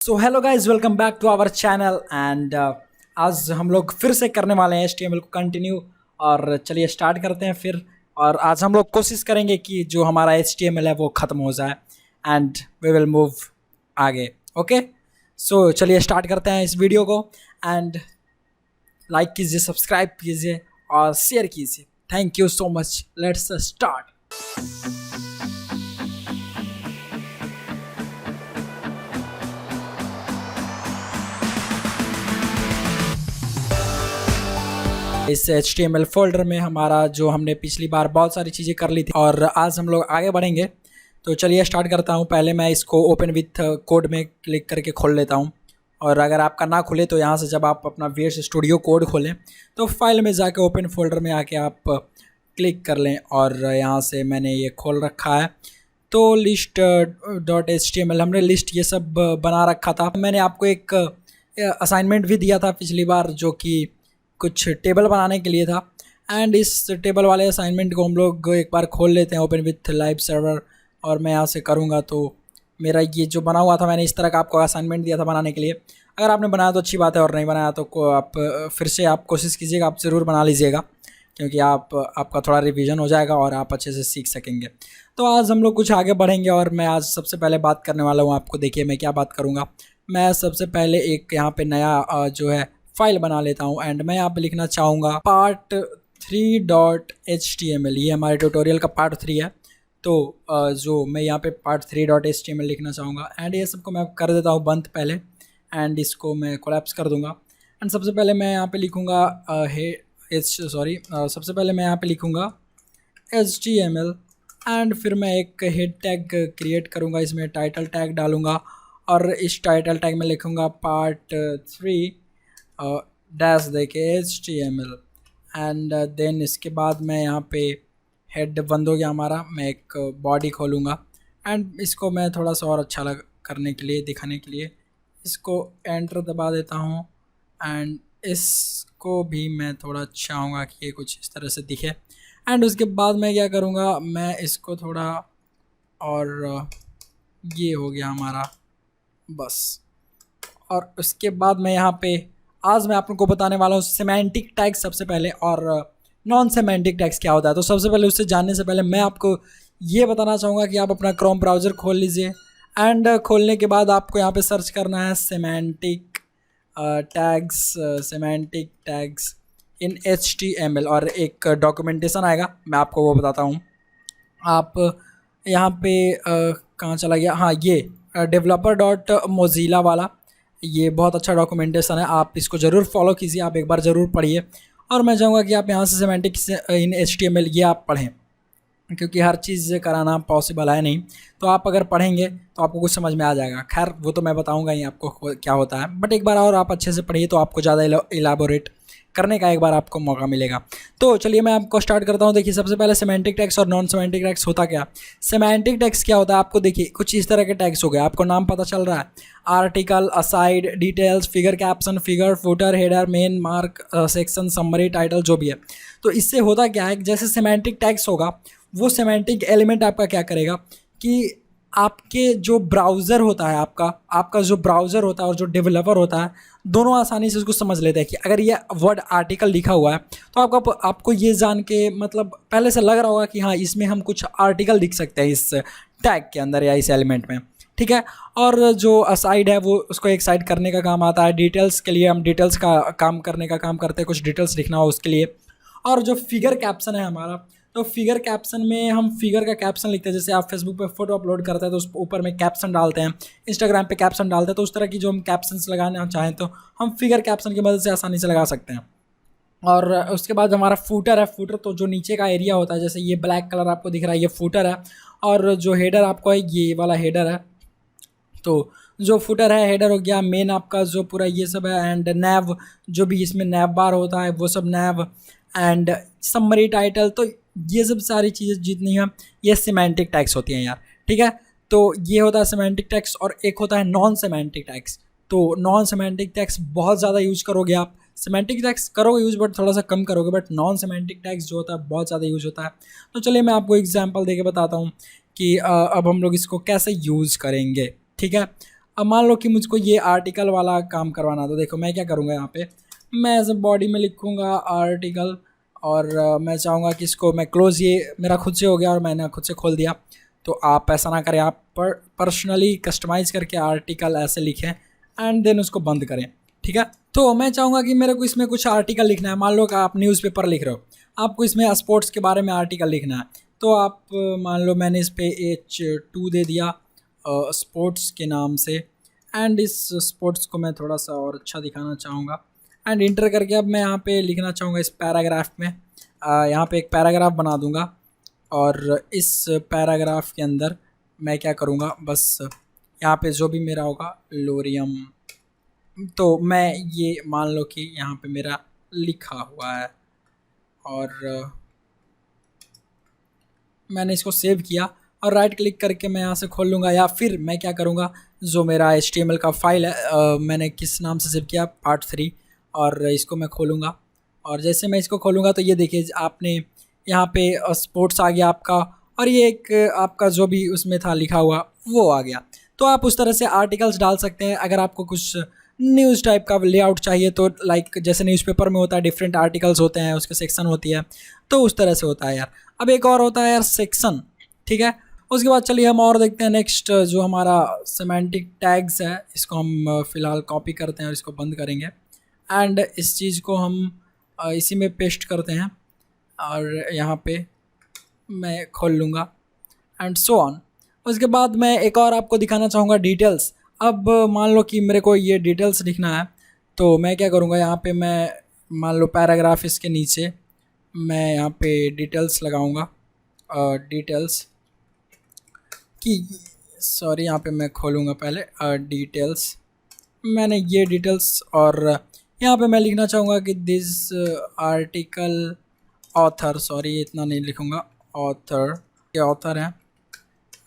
So hello guys, welcome back to our channel and आज हम लोग फिर से करने वाले हैं HTML को कंटिन्यू। और चलिए स्टार्ट करते हैं फिर। और आज हम लोग कोशिश करेंगे कि जो हमारा HTML है वो ख़त्म हो जाए एंड वी विल मूव आगे। ओके, सो चलिए स्टार्ट करते हैं इस वीडियो को एंड लाइक कीजिए, सब्सक्राइब कीजिए और शेयर कीजिए। Thank you so much. Let's start. इस HTML फोल्डर में हमारा जो हमने पिछली बार बहुत सारी चीज़ें कर ली थी और आज हम लोग आगे बढ़ेंगे। तो चलिए स्टार्ट करता हूँ। पहले मैं इसको ओपन विथ कोड में क्लिक करके खोल लेता हूँ। और अगर आपका ना खुले तो यहाँ से जब आप अपना VS स्टूडियो कोड खोलें तो फाइल में जाके ओपन फोल्डर में आके आप क्लिक कर लें। और यहाँ से मैंने ये खोल रखा है। तो list.html हमने लिस्ट ये सब बना रखा था। मैंने आपको एक असाइनमेंट भी दिया था पिछली बार जो कि कुछ टेबल बनाने के लिए था। एंड इस टेबल वाले असाइनमेंट को हम लोग एक बार खोल लेते हैं ओपन विथ लाइव सर्वर। और मैं यहाँ से करूँगा तो मेरा ये जो बना हुआ था, मैंने इस तरह का आपको असाइनमेंट दिया था बनाने के लिए। अगर आपने बनाया तो अच्छी बात है और नहीं बनाया तो आप फिर से आप कोशिश कीजिएगा, आप ज़रूर बना लीजिएगा क्योंकि आपका थोड़ा रिवीजन हो जाएगा और आप अच्छे से सीख सकेंगे। तो आज हम लोग कुछ आगे बढ़ेंगे और मैं आज सबसे पहले बात करने वाला हूँ। आपको देखिए मैं क्या बात करूँगा। मैं सबसे पहले एक यहाँ पे नया जो है फाइल बना लेता हूँ एंड मैं यहाँ पे लिखना चाहूँगा part3.html। ये हमारे ट्यूटोरियल का पार्ट 3 है। तो जो मैं यहाँ पे part3.html लिखना चाहूँगा एंड ये सबको मैं कर देता हूँ बंद पहले एंड इसको मैं कोलैप्स कर दूँगा। एंड सबसे पहले मैं यहाँ पे लिखूँगा सबसे पहले मैं यहाँ पे लिखूँगा HTML एंड फिर मैं एक हेड टैग क्रिएट करूँगा, इसमें टाइटल टैग डालूँगा और इस टाइटल टैग में लिखूँगा part3 डैश देके HTML एंड देन इसके बाद मैं यहाँ पे हेड बंद हो गया हमारा। मैं एक बॉडी खोलूँगा एंड इसको मैं थोड़ा सा और अच्छा करने के लिए, दिखाने के लिए इसको एंटर दबा देता हूँ एंड इसको भी मैं थोड़ा चाहूँगा कि ये कुछ इस तरह से दिखे। एंड उसके बाद मैं क्या करूँगा, मैं इसको थोड़ा और ये हो गया हमारा बस। और उसके बाद मैं यहाँ पे आज मैं आप लोगों को बताने वाला हूँ सेमेंटिक टैग्स सबसे पहले और नॉन सेमेंटिक टैग्स क्या होता है। तो सबसे पहले उससे जानने से पहले मैं आपको ये बताना चाहूँगा कि आप अपना क्रोम ब्राउज़र खोल लीजिए एंड खोलने के बाद आपको यहाँ पे सर्च करना है सेमेंटिक टैग्स इन HTML और एक डॉक्यूमेंटेशन आएगा, मैं आपको वो बताता हूँ। आप यहाँ पे कहाँ चला गया, हाँ ये developer.mozilla वाला, ये बहुत अच्छा डॉक्यूमेंटेशन है। आप इसको ज़रूर फॉलो कीजिए, आप एक बार ज़रूर पढ़िए। और मैं चाहूँगा कि आप यहाँ से सेमेंटिक्स इन HTML ये आप पढ़ें क्योंकि हर चीज़ कराना पॉसिबल है नहीं। तो आप अगर पढ़ेंगे तो आपको कुछ समझ में आ जाएगा। खैर वो तो मैं बताऊँगा ही आपको क्या होता है, बट एक बार और आप अच्छे से पढ़िए तो आपको ज़्यादा इलाबोरेट करने का एक बार आपको मौका मिलेगा। तो चलिए मैं आपको स्टार्ट करता हूँ। देखिए सबसे पहले सेमेंटिक टैग्स और नॉन सेमेंटिक टैग्स होता क्या। सेमेंटिक टैग्स क्या होता है, आपको देखिए कुछ इस तरह के टैग्स हो गए, आपको नाम पता चल रहा है, article, aside, details, figure, caption, figure, footer, header, main, mark, section, summary, title, जो भी है। तो इससे होता क्या है, जैसे सेमेंटिक टैग्स होगा वो सेमेंटिक एलिमेंट आपका क्या करेगा कि आपके जो ब्राउज़र होता है, आपका जो ब्राउज़र होता है और जो डेवलपर होता है, दोनों आसानी से उसको समझ लेते हैं कि अगर ये वर्ड आर्टिकल लिखा हुआ है तो आपको ये जान के मतलब पहले से लग रहा होगा कि हाँ इसमें हम कुछ आर्टिकल लिख सकते हैं इस टैग के अंदर या इस एलिमेंट में, ठीक है। और जो असाइड है वो उसको एक साइड करने का काम आता है। डिटेल्स के लिए हम डिटेल्स का काम करने का काम करते हैं, कुछ डिटेल्स लिखना हो उसके लिए। और जो फिगर कैप्शन है हमारा, तो फिगर कैप्शन में हम फिगर का कैप्शन लिखते हैं। जैसे आप फेसबुक पे फोटो अपलोड करते हैं तो उस ऊपर में कैप्शन डालते हैं, इंस्टाग्राम पे कैप्शन डालते हैं, तो उस तरह की जो हम कैप्शंस लगाना चाहें तो हम फिगर कैप्शन की मदद से आसानी से लगा सकते हैं। और उसके बाद हमारा फूटर है। फूटर तो जो नीचे का एरिया होता है, जैसे ये ब्लैक कलर आपको दिख रहा है, ये फूटर है। और जो हेडर आपको है ये वाला हेडर है। तो जो फुटर है, हेडर हो गया, मेन आपका जो पूरा ये सब है, एंड नैव जो भी इसमें नैव बार होता है वो सब नैव, एंड समरी, टाइटल। तो ये सब सारी चीज़ें जितनी हैं ये सिमेंटिक टैग्स होती हैं यार, ठीक है। तो ये होता है सिमेंटिक टैग्स और एक होता है नॉन सिमेंटिक टैग्स। तो नॉन सिमेंटिक टैग्स बहुत ज़्यादा यूज करोगे आप, सिमेंटिक टैग्स करोगे यूज बट थोड़ा सा कम करोगे, बट नॉन सिमेंटिक टैग्स जो होता है बहुत ज़्यादा यूज होता है। तो चलिए मैं आपको एग्जांपल देके बताता हूँ कि अब हम लोग इसको कैसे यूज़ करेंगे, ठीक है। अब मान लो कि मुझको ये आर्टिकल वाला काम करवाना, तो देखो मैं क्या करूँगा, यहाँ पे मैं एज ए बॉडी में लिखूँगा आर्टिकल, और मैं चाहूँगा कि इसको मैं क्लोज़, ये मेरा खुद से हो गया और मैंने खुद से खोल दिया। तो आप ऐसा ना करें, आप पर्सनली कस्टमाइज़ करके आर्टिकल ऐसे लिखें एंड देन उसको बंद करें, ठीक है। तो मैं चाहूँगा कि मेरे को इसमें कुछ आर्टिकल लिखना है। मान लो कि आप न्यूज़पेपर लिख रहे हो, आपको इसमें स्पोर्ट्स के बारे में आर्टिकल लिखना है, तो आप मान लो मैंने इस पे H2 दे दिया स्पोर्ट्स के नाम से, एंड इस स्पोर्ट्स को मैं थोड़ा सा और अच्छा दिखाना चाहूँगा एंड इंटर करके अब मैं यहाँ पे लिखना चाहूँगा इस पैराग्राफ में, यहाँ पे एक पैराग्राफ बना दूँगा, और इस पैराग्राफ के अंदर मैं क्या करूँगा, बस यहाँ पे जो भी मेरा होगा लोरियम, तो मैं ये मान लो कि यहाँ पे मेरा लिखा हुआ है, और मैंने इसको सेव किया और राइट क्लिक करके मैं यहाँ से खोल लूँगा, या फिर मैं क्या करूँगा, जो मेरा HTML का फाइल है मैंने किस नाम से सेव किया, पार्ट 3, और इसको मैं खोलूँगा। और जैसे मैं इसको खोलूँगा तो ये देखिए आपने यहाँ पे स्पोर्ट्स आ गया आपका, और ये एक आपका जो भी उसमें था लिखा हुआ वो आ गया। तो आप उस तरह से आर्टिकल्स डाल सकते हैं। अगर आपको कुछ न्यूज़ टाइप का लेआउट चाहिए तो लाइक जैसे न्यूज़पेपर में होता है, डिफरेंट आर्टिकल्स होते हैं, उसके सेक्शन होती है, तो उस तरह से होता है यार। अब एक और होता है यार सेक्शन, ठीक है। उसके बाद चलिए हम और देखते हैं नेक्स्ट, जो हमारा सेमेंटिक टैग्स है, इसको हम फ़िलहाल कॉपी करते हैं और इसको बंद करेंगे, एंड इस चीज़ को हम इसी में पेस्ट करते हैं, और यहाँ पे मैं खोल लूँगा एंड सो ऑन। उसके बाद मैं एक और आपको दिखाना चाहूँगा डिटेल्स। अब मान लो कि मेरे को ये डिटेल्स लिखना है, तो मैं क्या करूँगा, यहाँ पे मैं मान लो पैराग्राफ इसके नीचे मैं यहाँ पे डिटेल्स लगाऊँगा, डिटेल्स की, सॉरी यहाँ पे मैं खोलूँगा पहले डिटेल्स, मैंने ये डिटेल्स, और यहाँ पे मैं लिखना चाहूँगा कि दिस आर्टिकल ऑथर, सॉरी इतना नहीं लिखूँगा, ऑथर, ये ऑथर हैं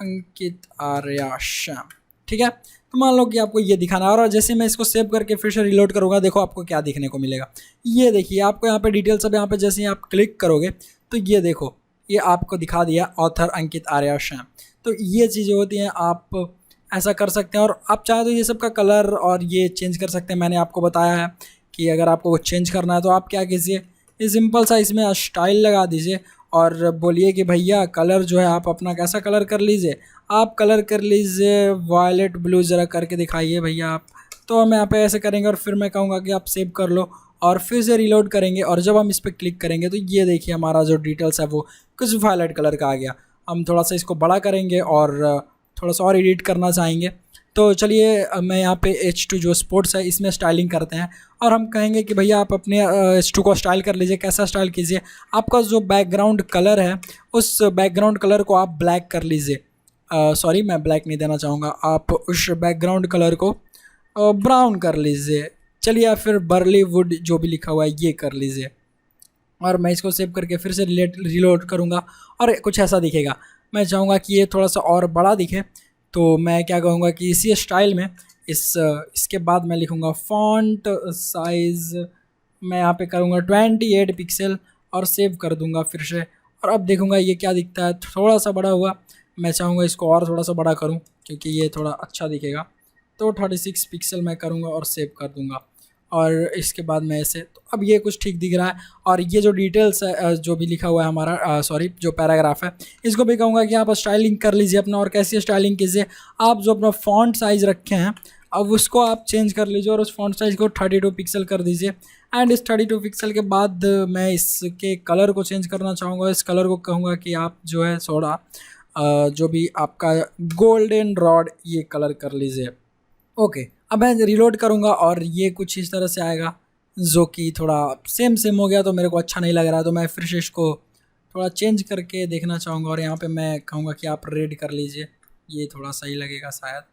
अंकित आर्या श्याम, ठीक है। तो मान लो कि आपको ये दिखाना है, और जैसे मैं इसको सेव करके फिर से रिलोड करूँगा, देखो आपको क्या दिखने को मिलेगा। ये देखिए आपको यहाँ पे डिटेल्स, अब यहाँ पे जैसे ही आप क्लिक करोगे तो ये देखो ये आपको दिखा दिया ऑथर अंकित आर्या श्याम। तो ये चीज़ें होती हैं, आप ऐसा कर सकते हैं, और आप चाहे तो ये सब का कलर और ये चेंज कर सकते हैं। मैंने आपको बताया है कि अगर आपको वो चेंज करना है तो आप क्या कीजिए, ये सिंपल सा इसमें स्टाइल लगा दीजिए और बोलिए कि भैया कलर जो है आप अपना कैसा कलर कर लीजिए, आप कलर कर लीजिए वायलेट ब्लू, ज़रा करके दिखाइए भैया आप। तो हम यहाँ पे ऐसे करेंगे और फिर मैं कहूँगा कि आप सेव कर लो, और फिर से रीलोड करेंगे, और जब हम इस पर क्लिक करेंगे तो ये देखिए हमारा जो डिटेल्स है वो कुछ वायलेट कलर का आ गया। हम थोड़ा सा इसको बड़ा करेंगे और थोड़ा सा और एडिट करना चाहेंगे, तो चलिए मैं यहाँ पे H2 जो स्पोर्ट्स है इसमें स्टाइलिंग करते हैं, और हम कहेंगे कि भैया आप अपने H2 को स्टाइल कर लीजिए। कैसा स्टाइल कीजिए, आपका जो बैकग्राउंड कलर है उस बैकग्राउंड कलर को आप ब्लैक कर लीजिए, सॉरी मैं ब्लैक नहीं देना चाहूँगा, आप उस बैकग्राउंड कलर को ब्राउन कर लीजिए, चलिए, या फिर बर्लीवुड जो भी लिखा हुआ है ये कर लीजिए। और मैं इसको सेव करके फिर से रिलोड करूँगा और कुछ ऐसा दिखेगा। मैं चाहूँगा कि ये थोड़ा सा और बड़ा दिखे, तो मैं क्या कहूँगा कि इसी स्टाइल में इसके बाद मैं लिखूँगा फॉन्ट साइज़, मैं यहाँ पे करूँगा 28 पिक्सल और सेव कर दूँगा फिर से, और अब देखूँगा ये क्या दिखता है, थोड़ा सा बड़ा हुआ। मैं चाहूँगा इसको और थोड़ा सा बड़ा करूँ क्योंकि ये थोड़ा अच्छा दिखेगा, तो 36 पिक्सल मैं करूँगा और सेव कर दूँगा, और इसके बाद मैं ऐसे, तो अब ये कुछ ठीक दिख रहा है। और ये जो डिटेल्स है जो भी लिखा हुआ है हमारा, सॉरी जो पैराग्राफ है, इसको भी कहूँगा कि आप स्टाइलिंग कर लीजिए अपना। और कैसी स्टाइलिंग कीजिए, आप जो अपना फ़ॉन्ट साइज़ रखे हैं अब उसको आप चेंज कर लीजिए और उस फ़ॉन्ट साइज़ को 32 पिक्सल कर दीजिए। एंड इस 32 पिक्सल के बाद मैं इसके कलर को चेंज करना चाहूँगा। इस कलर को कहूँगा कि आप जो है थोड़ा जो भी आपका गोल्डन रॉड ये कलर कर लीजिए। ओके, अब मैं रिलोड करूँगा और ये कुछ इस तरह से आएगा जो कि थोड़ा सेम हो गया, तो मेरे को अच्छा नहीं लग रहा है, तो मैं फिर से इसको थोड़ा चेंज करके देखना चाहूँगा। और यहाँ पे मैं कहूँगा कि आप रेड कर लीजिए, ये थोड़ा सही लगेगा शायद।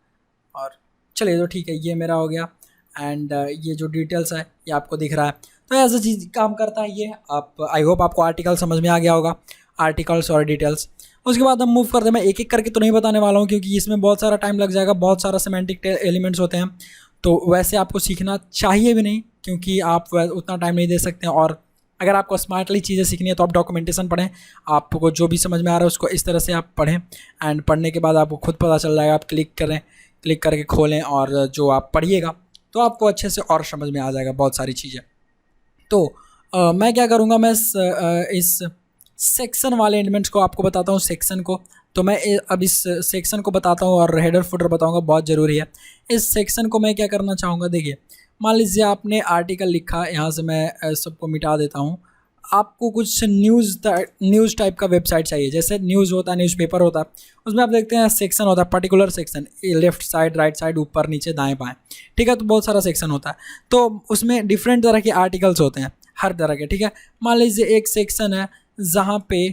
और चलिए तो ठीक है, ये मेरा हो गया। एंड ये जो डिटेल्स है ये आपको दिख रहा है, तो ऐसा चीज़ काम करता है ये। आप आई होप आपको आर्टिकल समझ में आ गया होगा, आर्टिकल्स और डिटेल्स। उसके बाद हम मूव करते हैं। मैं एक एक करके तो नहीं बताने वाला हूँ क्योंकि इसमें बहुत सारा टाइम लग जाएगा, बहुत सारा सेमेंटिक एलिमेंट्स होते हैं, तो वैसे आपको सीखना चाहिए भी नहीं क्योंकि आप उतना टाइम नहीं दे सकते हैं। और अगर आपको स्मार्टली चीज़ें सीखनी है तो आप डॉक्यूमेंटेशन पढ़ें, आपको जो भी समझ में आ रहा है उसको इस तरह से आप पढ़ें, एंड पढ़ने के बाद आपको खुद पता चल जाएगा। आप क्लिक करें क्लिक करके खोलें और जो आप पढ़िएगा तो आपको अच्छे से और समझ में आ जाएगा बहुत सारी चीज़ें। तो मैं क्या करूँगा, मैं इस सेक्शन वाले एलिमेंट्स को आपको बताता हूँ, सेक्शन को। तो मैं अब इस सेक्शन को बताता हूँ और हेडर फुटर बताऊँगा, बहुत ज़रूरी है। इस सेक्शन को मैं क्या करना चाहूँगा, देखिए मान लीजिए आपने आर्टिकल लिखा, यहाँ से मैं सबको मिटा देता हूँ। आपको कुछ न्यूज़ टाइप का वेबसाइट चाहिए, जैसे न्यूज़ होता है, न्यूज़पेपर होता है, उसमें आप देखते हैं सेक्शन होता है, particular section, left side, right side, ऊपर नीचे, दाएं बाएं, ठीक है। तो बहुत सारा सेक्शन होता है, तो उसमें डिफरेंट तरह के आर्टिकल्स होते हैं, हर तरह के, ठीक है। मान लीजिए एक सेक्शन है जहाँ पे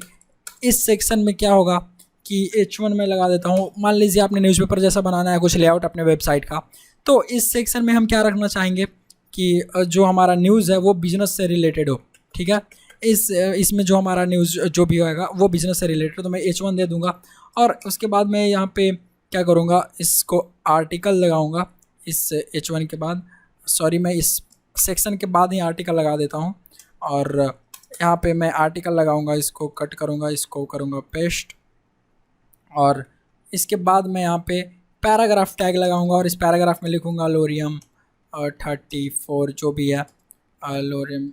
इस सेक्शन में क्या होगा कि H1 में लगा देता हूँ। मान लीजिए आपने न्यूज़पेपर जैसा बनाना है, कुछ लेआउट अपने वेबसाइट का, तो इस सेक्शन में हम क्या रखना चाहेंगे कि जो हमारा न्यूज़ है वो बिज़नेस से रिलेटेड हो, ठीक है। इसमें जो हमारा न्यूज़ जो भी होएगा वो बिज़नेस से रिलेटेड, तो मैं H1 दे दूँगा। और उसके बाद मैं यहाँ पे क्या करूँगा, इसको आर्टिकल लगाऊँगा इस H1 के बाद, सॉरी मैं इस सेक्शन के बाद ही आर्टिकल लगा देता हूँ। और यहाँ पे मैं आर्टिकल लगाऊँगा, इसको कट करूँगा, इसको करूँगा पेस्ट, और इसके बाद मैं यहाँ पे पैराग्राफ टैग लगाऊंगा और इस पैराग्राफ में लिखूंगा लोरियम 34 जो भी है लोरियम।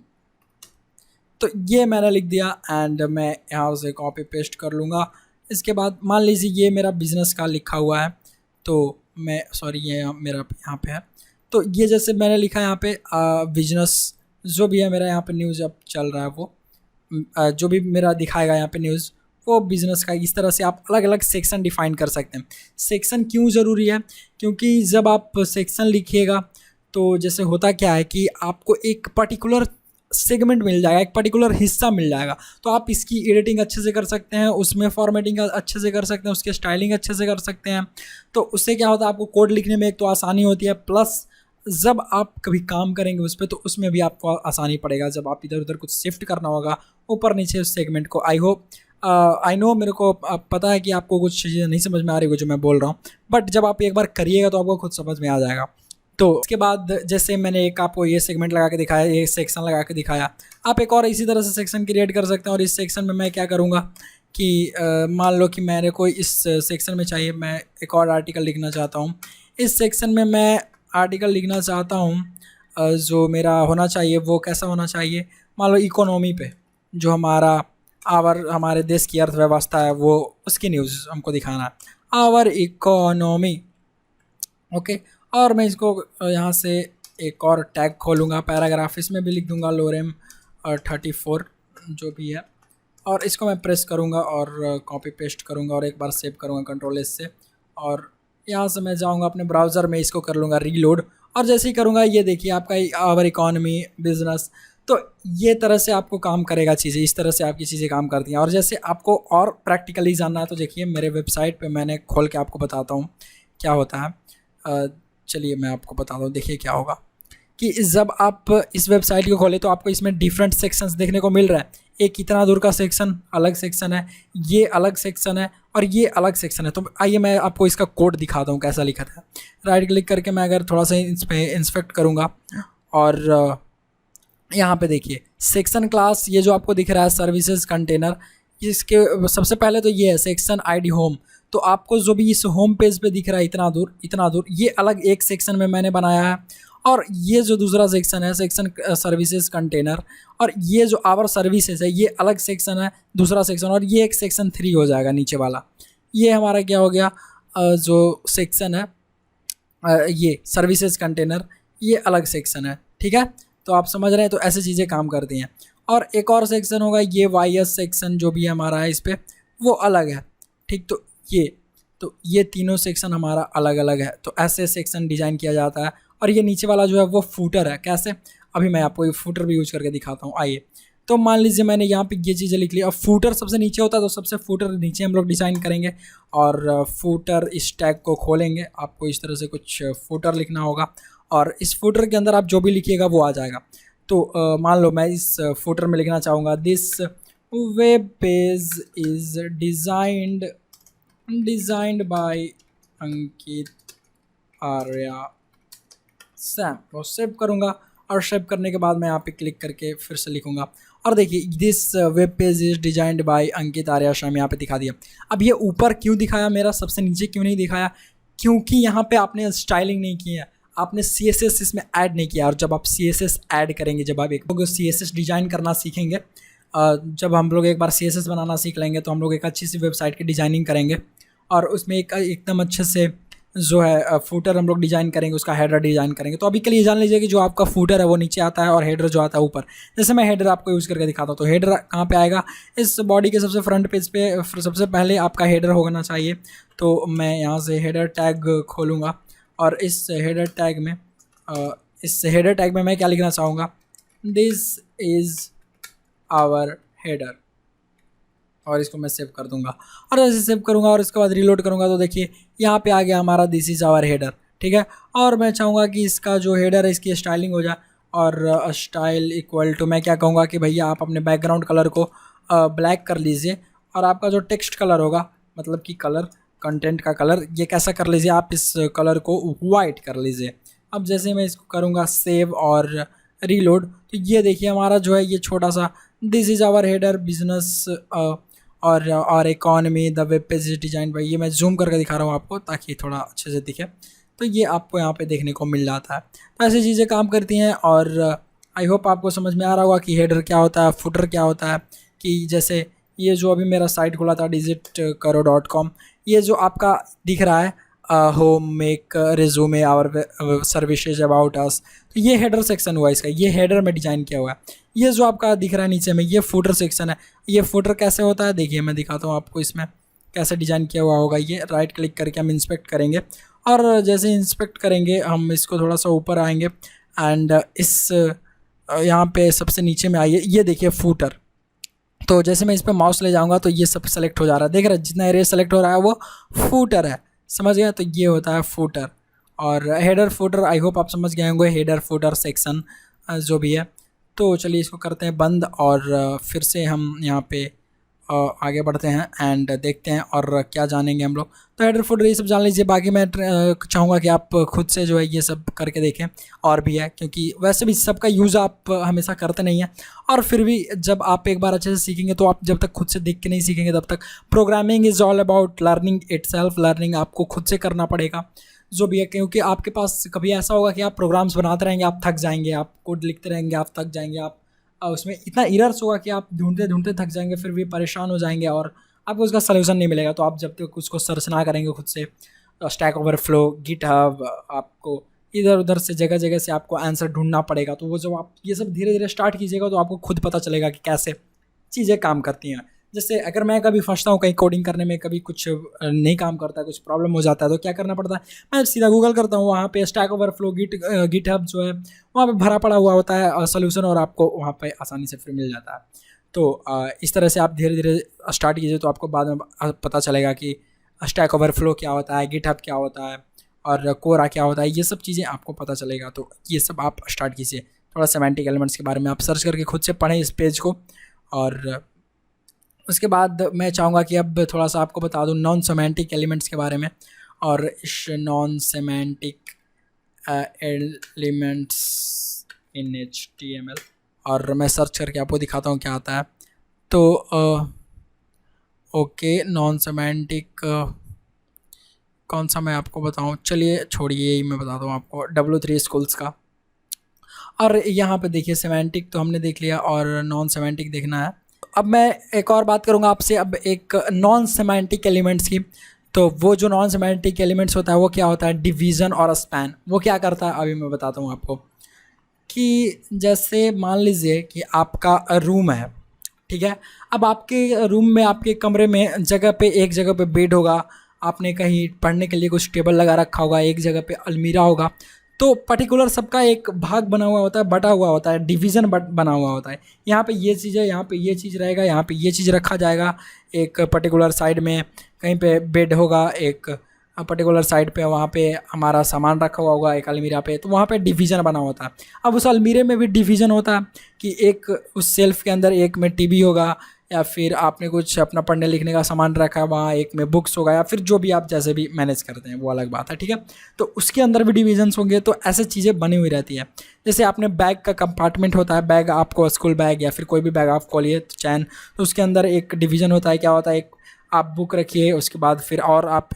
तो ये मैंने लिख दिया एंड मैं यहाँ से कॉपी पेस्ट कर लूँगा। इसके बाद मान लीजिए ये मेरा बिज़नेस का लिखा हुआ है, तो मैं सॉरी ये मेरा यहाँ पे है, तो ये जैसे मैंने लिखा है यहाँ पे बिजनेस जो भी है मेरा, यहाँ पे न्यूज़ अब चल रहा है वो जो भी मेरा दिखाएगा यहाँ पे न्यूज़ वो बिज़नेस का। इस तरह से आप अलग अलग सेक्शन डिफ़ाइन कर सकते हैं। सेक्शन क्यों ज़रूरी है, क्योंकि जब आप सेक्शन लिखिएगा तो जैसे होता क्या है कि आपको एक पर्टिकुलर सेगमेंट मिल जाएगा, एक पर्टिकुलर हिस्सा मिल जाएगा, तो आप इसकी एडिटिंग अच्छे से कर सकते हैं, उसमें फॉर्मेटिंग अच्छे से कर सकते हैं, उसके स्टाइलिंग अच्छे से कर सकते हैं। तो उससे क्या होता है, आपको कोड लिखने में एक तो आसानी होती है, प्लस जब आप कभी काम करेंगे उस पर तो उसमें भी आपको आसानी पड़ेगा, जब आप इधर उधर कुछ शिफ्ट करना होगा ऊपर नीचे उस सेगमेंट को। आई नो मेरे को पता है कि आपको कुछ चीज़ें नहीं समझ में आ रही होगी जो मैं बोल रहा हूँ, बट जब आप एक बार करिएगा तो आपको खुद समझ में आ जाएगा। तो उसके बाद जैसे मैंने एक आपको ये सेगमेंट लगा के दिखाया, ये सेक्शन लगा के दिखाया, आप एक और इसी तरह से सेक्शन क्रिएट कर सकते हैं। और इस सेक्शन में मैं क्या करूँगा कि मान लो कि मेरे को इस सेक्शन में चाहिए, मैं एक और आर्टिकल लिखना चाहता हूँ। इस सेक्शन में मैं आर्टिकल लिखना चाहता हूँ जो मेरा होना चाहिए वो कैसा होना चाहिए, मान लो इकोनॉमी पे, जो हमारे देश की अर्थव्यवस्था है वो उसकी न्यूज़ हमको दिखाना है, आवर इकोनॉमी, ओके। और मैं इसको यहाँ से एक और टैग खोलूँगा, पैराग्राफ, इसमें भी लिख दूँगा लोरेम 34 जो भी है, और इसको मैं प्रेस करूँगा और कॉपी पेस्ट करूँगा और एक बार सेव करूँगा कंट्रोल-S से, और यहाँ से मैं जाऊँगा अपने ब्राउज़र में, इसको कर लूँगा रीलोड, और जैसे ही करूँगा ये देखिए आपका आवर इकोनॉमी बिजनेस। तो ये तरह से आपको काम करेगा चीज़ें, इस तरह से आपकी चीज़ें काम करती हैं। और जैसे आपको और प्रैक्टिकली जानना है तो देखिए मेरे वेबसाइट पे मैंने खोल के आपको बताता हूँ क्या होता है। चलिए मैं आपको बताता हूँ, देखिए क्या होगा कि जब आप इस वेबसाइट को खोलें तो आपको इसमें डिफरेंट सेक्शंस देखने को मिल रहा है। एक इतना दूर का सेक्शन अलग सेक्शन है, ये अलग सेक्शन है और ये अलग सेक्शन है। तो आइए मैं आपको इसका कोड दिखाता हूँ कैसा लिखा था। राइट क्लिक करके मैं अगर थोड़ा सा इस पर इंस्पेक्ट करूँगा और यहाँ पे देखिए सेक्शन क्लास, ये जो आपको दिख रहा है सर्विसेज कंटेनर, इसके सबसे पहले तो ये है सेक्शन आईडी होम। तो आपको जो भी इस होम पेज पे दिख रहा है इतना दूर ये अलग एक सेक्शन में मैंने बनाया है। और ये जो दूसरा सेक्शन है सेक्शन सर्विसेज कंटेनर, और ये जो आवर सर्विसेज है ये अलग सेक्शन है, दूसरा सेक्शन, और ये एक सेक्शन 3 हो जाएगा नीचे वाला। ये हमारा क्या हो गया, जो सेक्शन है ये सर्विसेज कंटेनर, ये अलग सेक्शन है, ठीक है। तो आप समझ रहे हैं, तो ऐसे चीज़ें काम करती हैं। और एक और सेक्शन होगा ये वाईएस सेक्शन जो भी हमारा है इस पर वो अलग है, ठीक। तो ये तीनों सेक्शन हमारा अलग अलग है। तो ऐसे सेक्शन डिज़ाइन किया जाता है। और ये नीचे वाला जो है वो फूटर है। कैसे, अभी मैं आपको ये फूटर भी यूज करके दिखाता हूँ। आइए, तो मान लीजिए मैंने यहाँ पे ये चीज़ें लिख ली। अब फूटर सबसे नीचे होता है तो सबसे फूटर नीचे हम लोग डिज़ाइन करेंगे और फूटर इस टैग को खोलेंगे। आपको इस तरह से कुछ फूटर लिखना होगा और इस फूटर के अंदर आप जो भी लिखिएगा वो आ जाएगा। तो मान लो मैं इस फूटर में लिखना चाहूँगा this web page is designed by Ankit Arya Sam. वो सेव करूँगा और सेव करने के बाद मैं यहाँ पे क्लिक करके फिर से लिखूँगा और देखिए this web page is designed bye Ankit Arya Sam यहाँ पे दिखा दिया। अब ये ऊपर क्यों दिखाया, मेरा सबसे नीचे क्यों नहीं दिखाया? क्योंकि यहाँ पे आपने स्टाइलिंग नहीं की है, आपने CSS इसमें ऐड नहीं किया। और जब आप CSS ऐड करेंगे, जब आप एक लोग CSS डिज़ाइन करना सीखेंगे, जब हम लोग एक बार CSS बनाना सीख लेंगे तो हम लोग एक अच्छी सी वेबसाइट की डिज़ाइनिंग करेंगे और उसमें एक एकदम अच्छे से जो है फूटर हम लोग डिज़ाइन करेंगे, उसका हेडर डिज़ाइन करेंगे। तो अभी के लिए जान लीजिए कि जो आपका फूटर है वो नीचे आता है और हेडर जो आता है ऊपर। जैसे मैं हेडर आपको यूज़ करके दिखाता हूँ, तो हेडर कहाँ पे आएगा, इस बॉडी के सबसे फ्रंट पेज पे सबसे पहले आपका हेडर होना चाहिए। तो मैं यहाँ से हेडर टैग खोलूँगा और इस हेडर टैग में मैं क्या लिखना चाहूँगा, दिस इज़ आवर हेडर, और इसको मैं सेव कर दूंगा। और जैसे सेव करूंगा और इसके बाद रीलोड करूंगा तो देखिए यहाँ पे आ गया हमारा दिस इज़ आवर हेडर, ठीक है। और मैं चाहूँगा कि इसका जो हेडर है इसकी स्टाइलिंग हो जाए, और स्टाइल इक्वल टू मैं क्या कहूँगा कि भैया आप अपने बैकग्राउंड कलर को ब्लैक कर लीजिए, और आपका जो टेक्स्ट कलर होगा, मतलब कि कलर, कंटेंट का कलर, ये कैसा कर लीजिए, आप इस कलर को वाइट कर लीजिए। अब जैसे मैं इसको करूँगा सेव और रीलोड, तो ये देखिए हमारा जो है ये छोटा सा this is our header business और economy the web page is design by, ये मैं जूम करके दिखा रहा हूँ आपको ताकि थोड़ा अच्छे से दिखे। तो ये आपको यहाँ पे देखने को मिल जाता है। तो ऐसी चीज़ें काम करती हैं, और आई होप आपको समझ में आ रहा होगा कि हेडर क्या होता है, फुटर क्या होता है। कि जैसे ये जो अभी मेरा साइट खुला था digitcaro.com, ये जो आपका दिख रहा है home make resume our services about us, तो ये हेडर सेक्शन हुआ इसका, ये हेडर में डिज़ाइन किया हुआ है। ये जो आपका दिख रहा है नीचे में ये फुटर सेक्शन है। ये फुटर कैसे होता है देखिए मैं दिखाता हूँ आपको इसमें कैसे डिज़ाइन किया हुआ होगा। ये राइट क्लिक करके हम इंस्पेक्ट करेंगे, और जैसे इंस्पेक्ट करेंगे हम इसको थोड़ा सा ऊपर आएंगे एंड इस यहाँ पे सबसे नीचे में आइए, ये देखिए फुटर। तो जैसे मैं इस पर माउस ले जाऊँगा तो ये सब सेलेक्ट हो जा रहा है, देख रहे हैं जितना एरिया सेलेक्ट हो रहा है वो फुटर है, समझ गया। तो ये होता है फुटर और हेडर फुटर। आई होप आप समझ गए होंगे हेडर फुटर सेक्शन जो भी है। तो चलिए इसको करते हैं बंद, और फिर से हम यहाँ पे आगे बढ़ते हैं एंड देखते हैं और क्या जानेंगे हम लोग। तो हेडर फुटर ये सब जान लीजिए, बाकी मैं चाहूँगा कि आप खुद से जो है ये सब करके देखें। और भी है क्योंकि वैसे भी सबका यूज़ आप हमेशा करते नहीं हैं, और फिर भी जब आप एक बार अच्छे से सीखेंगे तो आप जब तक खुद से देख के नहीं सीखेंगे तब तक। Programming is all about learning itself, learning आपको खुद से करना पड़ेगा जो भी है। क्योंकि आपके पास कभी ऐसा होगा कि आप प्रोग्राम्स बनाते रहेंगे, आप थक जाएंगे, आप कोड लिखते रहेंगे, आप थक जाएंगे, आप उसमें इतना एरर्स होगा कि आप ढूंढते ढूंढते थक जाएंगे, फिर भी परेशान हो जाएंगे और आपको उसका सलूशन नहीं मिलेगा। तो आप जब तक उसको सर्च ना करेंगे खुद से, स्टैक ओवरफ्लो, गिटहब, आपको इधर उधर से जगह जगह से आपको आंसर ढूंढना पड़ेगा। तो वो जब आप ये सब धीरे धीरे स्टार्ट कीजिएगा तो आपको खुद पता चलेगा कि कैसे चीज़ें काम करती हैं। जैसे अगर मैं कभी फंसता हूँ कहीं कोडिंग करने में, कभी कुछ नहीं काम करता है, कुछ प्रॉब्लम हो जाता है, तो क्या करना पड़ता है, मैं सीधा गूगल करता हूँ, वहाँ पे स्टैक ओवरफ्लो, गिटहब जो है वहाँ पे भरा पड़ा हुआ होता है सोल्यूशन, और आपको वहाँ पे आसानी से फिर मिल जाता है। तो इस तरह से आप धीरे धीरे स्टार्ट कीजिए तो आपको बाद में पता चलेगा कि स्टैक ओवरफ्लो क्या होता है, गिटहब क्या होता है, और कोरा क्या होता है, ये सब चीज़ें आपको पता चलेगा। तो ये सब आप स्टार्ट कीजिए, थोड़ा सेमेंटिक एलिमेंट्स के बारे में आप सर्च करके खुद से पढ़ें इस पेज को। और उसके बाद मैं चाहूँगा कि अब थोड़ा सा आपको बता दूँ नॉन सेमेंटिक एलिमेंट्स के बारे में। और इस non semantic elements in HTML, और मैं सर्च करके आपको दिखाता हूँ क्या आता है। तो ओके, नॉन सेमेंटिक कौन सा मैं आपको बताऊँ, चलिए छोड़िए, यही मैं बताता हूँ आपको W3 स्कूल्स का। और यहाँ पे देखिए सेमेंटिक तो हमने देख लिया और नॉन सेमेंटिक देखना है। अब मैं एक और बात करूँगा आपसे, अब एक नॉन सेमेंटिक एलिमेंट्स की। तो वो जो नॉन सेमेंटिक एलिमेंट्स होता है वो क्या होता है, डिवीज़न और स्पैन। वो क्या करता है अभी मैं बताता हूँ आपको। कि जैसे मान लीजिए कि आपका रूम है, ठीक है। अब आपके रूम में, आपके कमरे में जगह पे, एक जगह पे बेड होगा, आपने कहीं पढ़ने के लिए कुछ टेबल लगा रखा होगा, एक जगह पे अलमीरा होगा। तो पर्टिकुलर सबका एक भाग बना हुआ होता है, बटा हुआ होता है, डिवीज़न बना हुआ होता है। यहाँ पे ये चीज़ है, यहाँ पे ये चीज़ रहेगा, यहाँ पे ये चीज़ रखा जाएगा एक पर्टिकुलर साइड में। कहीं पे बेड होगा एक पर्टिकुलर साइड पे, वहाँ पे हमारा सामान रखा हुआ होगा एक अलमीरा पे, तो वहाँ पे डिवीज़न बना होता है। अब उस अलमीरे में भी डिवीज़न होता है कि एक उस सेल्फ के अंदर एक में टीवी होगा, या फिर आपने कुछ अपना पढ़ने लिखने का सामान रखा है, वहाँ एक में बुक्स होगा, या फिर जो भी आप जैसे भी मैनेज करते हैं वो अलग बात है, ठीक है। तो उसके अंदर भी डिविजन्स होंगे। तो ऐसे चीज़ें बनी हुई रहती है। जैसे आपने बैग का कंपार्टमेंट होता है, बैग आपको स्कूल बैग या फिर कोई भी बैग आप खोलिए चैन, तो उसके अंदर एक डिवीज़न होता है। क्या होता है, एक आप बुक रखिए, उसके बाद फिर और आप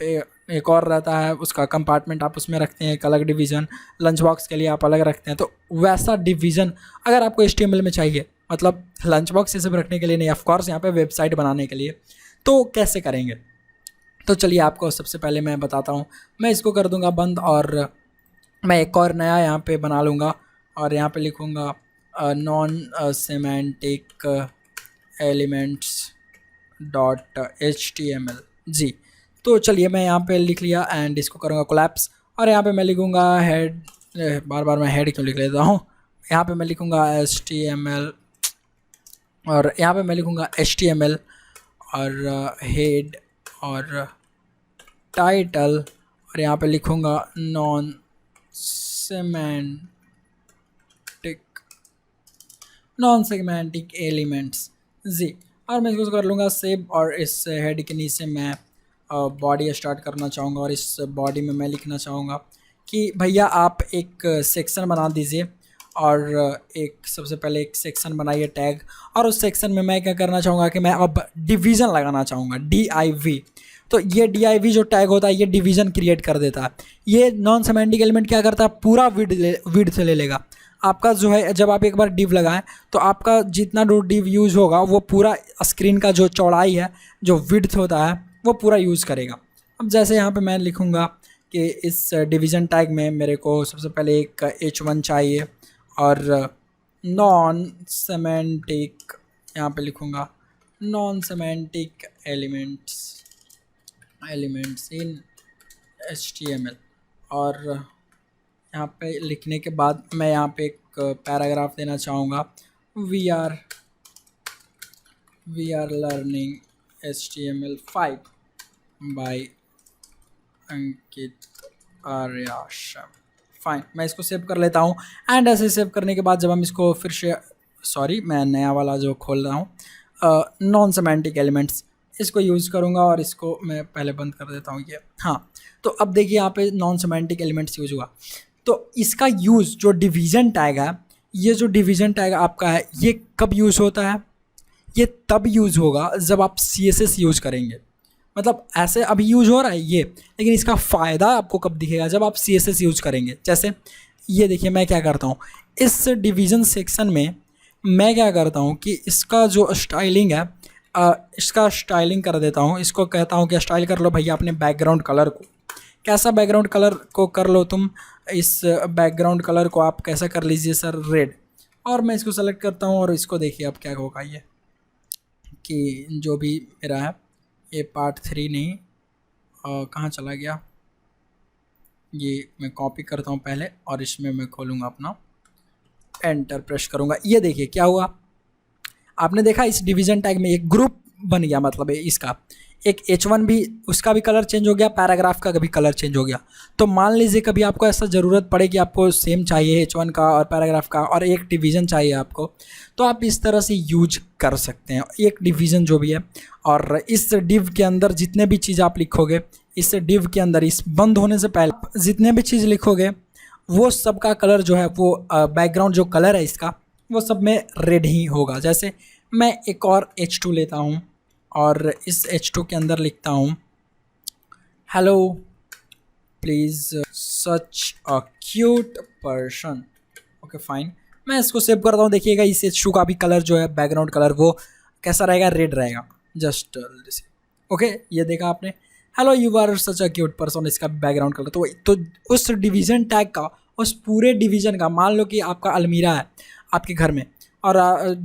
एक और रहता है उसका कंपार्टमेंट, आप उसमें रखते हैं एक अलग डिवीज़न, लंच बॉक्स के लिए आप अलग रखते हैं। तो वैसा डिवीज़न अगर आपको HTML में चाहिए, मतलब लंच बॉक्स ये सब रखने के लिए नहीं, ऑफ कोर्स यहाँ पे वेबसाइट बनाने के लिए, तो कैसे करेंगे? तो चलिए आपको सबसे पहले मैं बताता हूँ। मैं इसको कर दूँगा बंद और मैं एक और नया यहाँ पे बना लूँगा और यहाँ पे लिखूँगा non semantic elements dot HTML जी। तो चलिए मैं यहाँ पे लिख लिया एंड इसको करूँगा कोलैप्स और यहाँ पे मैं लिखूँगा हेड, बार बार मैं हेड क्यों लिख लेता हूँ, यहाँ पे मैं लिखूँगा HTML और यहाँ पे मैं लिखूँगा HTML और हेड और टाइटल और यहाँ पे लिखूँगा नॉन सेगमेंटिक एलिमेंट्स जी। और मैं इसको कर लूँगा सेव और इस हेड के नीचे मैं बॉडी स्टार्ट करना चाहूँगा और इस बॉडी में मैं लिखना चाहूँगा कि भैया आप एक सेक्शन बना दीजिए और एक सबसे पहले एक सेक्शन बनाइए टैग, और उस सेक्शन में मैं क्या करना चाहूँगा कि मैं अब डिवीज़न लगाना चाहूँगा div। तो ये div जो टैग होता है ये डिवीज़न क्रिएट कर देता है। ये नॉन सेमेंटिक एलिमेंट क्या करता है, पूरा विड्थ ले लेगा आपका जो है। जब आप एक बार डिव लगाएं तो आपका जितना डिव यूज़ होगा वो पूरा स्क्रीन का जो चौड़ाई है, जो विड्थ होता है, वो पूरा यूज़ करेगा। अब जैसे यहाँ पे मैं लिखूँगा कि इस डिवीज़न टैग में मेरे को सबसे पहले एक H1 चाहिए और नॉन सेमेंटिक, यहाँ पे लिखूँगा non semantic elements in HTML और यहाँ पे लिखने के बाद मैं यहाँ पे एक पैराग्राफ देना चाहूँगा, we are learning HTML5 by Ankit Aryasham. Fine, मैं इसको सेव कर लेता हूँ एंड ऐसे सेव करने के बाद जब हम इसको फिर से, सॉरी मैं नया वाला जो खोल रहा हूँ नॉन सेमेंटिक एलिमेंट्स, इसको यूज़ करूँगा और इसको मैं पहले बंद कर देता हूँ ये। हाँ, तो अब देखिए यहाँ पे नॉन सेमेंटिक एलिमेंट्स यूज हुआ। तो इसका यूज़ जो डिवीज़न टैग है, ये जो डिवीज़न टैग आपका है ये कब यूज़ होता है, ये तब यूज़ होगा जब आप CSS यूज़ करेंगे। मतलब ऐसे अभी यूज़ हो रहा है ये, लेकिन इसका फ़ायदा आपको कब दिखेगा, जब आप CSS यूज़ करेंगे। जैसे ये देखिए मैं क्या करता हूँ, इस डिवीज़न सेक्शन में मैं क्या करता हूँ कि इसका जो स्टाइलिंग है इसका स्टाइलिंग कर देता हूँ। इसको कहता हूँ कि स्टाइल कर लो भैया अपने बैकग्राउंड कलर को। कैसा बैकग्राउंड कलर को कर लो तुम, इस बैकग्राउंड कलर को आप कैसा कर लीजिए सर, रेड। और मैं इसको सेलेक्ट करता हूँ और इसको देखिए अब क्या होगा, ये कि जो भी मेरा है ये पार्ट 3 नहीं कहाँ चला गया, ये मैं कॉपी करता हूँ पहले और इसमें मैं खोलूँगा अपना, एंटर प्रेस करूँगा। ये देखिए क्या हुआ, आपने देखा इस डिवीज़न टैग में एक ग्रुप बन गया, मतलब इसका एक H1 भी, उसका भी कलर चेंज हो गया, पैराग्राफ का भी कलर चेंज हो गया। तो मान लीजिए कभी आपको ऐसा ज़रूरत पड़े कि आपको सेम चाहिए H1 का और पैराग्राफ का और एक डिवीज़न चाहिए आपको, तो आप इस तरह से यूज कर सकते हैं एक डिवीज़न जो भी है। और इस डिव के अंदर जितने भी चीज़ आप लिखोगे, इस डिव के अंदर इस बंद होने से पहले जितने भी चीज़ लिखोगे वो सब का कलर जो है वो बैकग्राउंड जो कलर है इसका वो सब में रेड ही होगा। जैसे मैं एक और H2 लेता हूँ और इस H2 के अंदर लिखता हूँ hello please such a cute person. Okay fine, मैं इसको सेव करता हूँ। देखिएगा इस H2 का भी कलर जो है बैकग्राउंड कलर वो कैसा रहेगा, रेड रहेगा। जस्ट ओके, ये देखा आपने, hello you are such a cute person, इसका बैकग्राउंड कलर। तो उस डिवीज़न टैग का, उस पूरे डिवीज़न का, मान लो कि आपका अलमीरा है आपके घर में और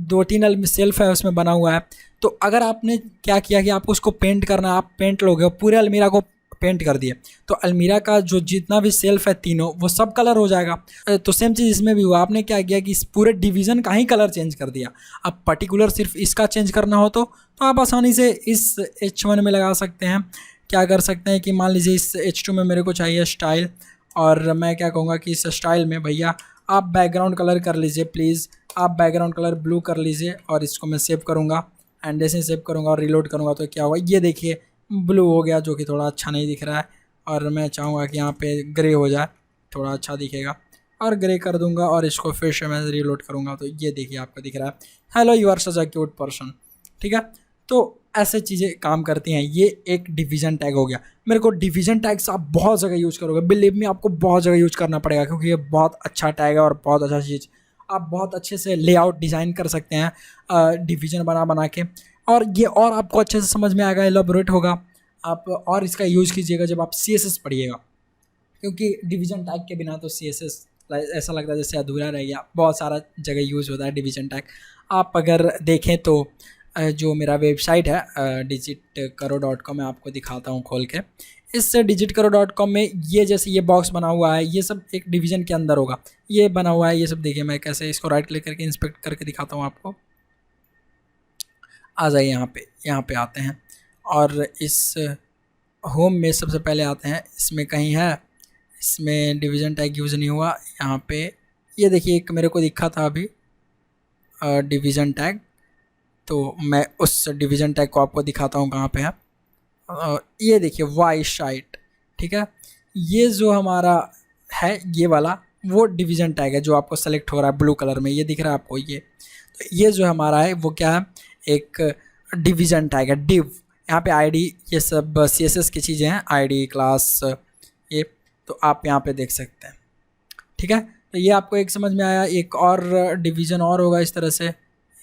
2-3 सेल्फ है उसमें बना हुआ है, तो अगर आपने क्या किया कि आपको उसको पेंट करना, आप पेंट लोगे पूरे अलमीरा को पेंट कर दिए, तो अलमीरा का जो जितना भी सेल्फ है तीनों वो सब कलर हो जाएगा। तो सेम चीज़ इसमें भी हुआ, आपने क्या किया कि इस पूरे डिवीज़न का ही कलर चेंज कर दिया। अब पर्टिकुलर सिर्फ इसका चेंज करना हो तो आप आसानी से इस H1 में लगा सकते हैं। क्या कर सकते हैं कि मान लीजिए इस H2 में मेरे को चाहिए स्टाइल, और मैं क्या कहूँगा कि इस स्टाइल में भैया आप बैकग्राउंड कलर कर लीजिए प्लीज़, आप बैकग्राउंड कलर ब्लू कर लीजिए। और इसको मैं सेव करूँगा एंड जैसे सेव करूँगा और रिलोड करूँगा तो क्या होगा, ये देखिए ब्लू हो गया जो कि थोड़ा अच्छा नहीं दिख रहा है। और मैं चाहूँगा कि यहाँ पे ग्रे हो जाए, थोड़ा अच्छा दिखेगा, और ग्रे कर दूँगा और इसको फिर से मैं रिलोड करूँगा तो ये देखिए आपको दिख रहा है hello you are such a cute person. ठीक है, तो ऐसे चीज़ें काम करती हैं। ये एक डिवीज़न टैग हो गया। मेरे को डिवीज़न टैग्स आप बहुत जगह यूज़ करोगे, बिलीव मी आपको बहुत जगह यूज़ करना पड़ेगा, क्योंकि ये बहुत अच्छा टैग है और बहुत अच्छा चीज़। आप बहुत अच्छे से लेआउट डिज़ाइन कर सकते हैं डिवीज़न बना बना के, और ये और आपको अच्छे से समझ में आएगा, एलोबोरेट होगा। आप और इसका यूज़ कीजिएगा जब आप CSS पढ़िएगा, क्योंकि डिवीज़न टैग के बिना तो CSS ऐसा लगता है जैसे अधूरा रह गया। बहुत सारा जगह यूज़ होता है डिवीज़न टैग। आप अगर देखें तो जो मेरा वेबसाइट है digitkaro.com, मैं आपको दिखाता हूँ खोल के। इस digitkaro.com में ये जैसे ये बॉक्स बना हुआ है, ये सब एक डिवीज़न के अंदर होगा। ये बना हुआ है, ये सब देखिए, मैं कैसे इसको राइट क्लिक करके इंस्पेक्ट करके दिखाता हूँ आपको। आ जाइए यहाँ पे आते हैं, और इस होम में सबसे पहले आते हैं। इसमें कहीं है, इसमें डिवीज़न टैग यूज़ नहीं हुआ। यहाँ पे ये देखिए, एक मेरे को दिखा था अभी डिवीज़न टैग, तो मैं उस डिवीज़न टैग को आपको दिखाता हूँ कहाँ पे है। ये देखिए वाई शाइट, ठीक है। ये जो हमारा है ये वाला वो डिवीज़न टैग है जो आपको सेलेक्ट हो रहा है ब्लू कलर में, ये दिख रहा है आपको। ये तो ये जो हमारा है वो क्या है, एक डिवीज़न टैग है, डिव। यहाँ पे आईडी, ये सब CSS की चीज़ें हैं, आईडी क्लास ये, तो आप यहाँ पे देख सकते हैं, ठीक है। तो ये आपको एक समझ में आया। एक और डिवीज़न और होगा इस तरह से,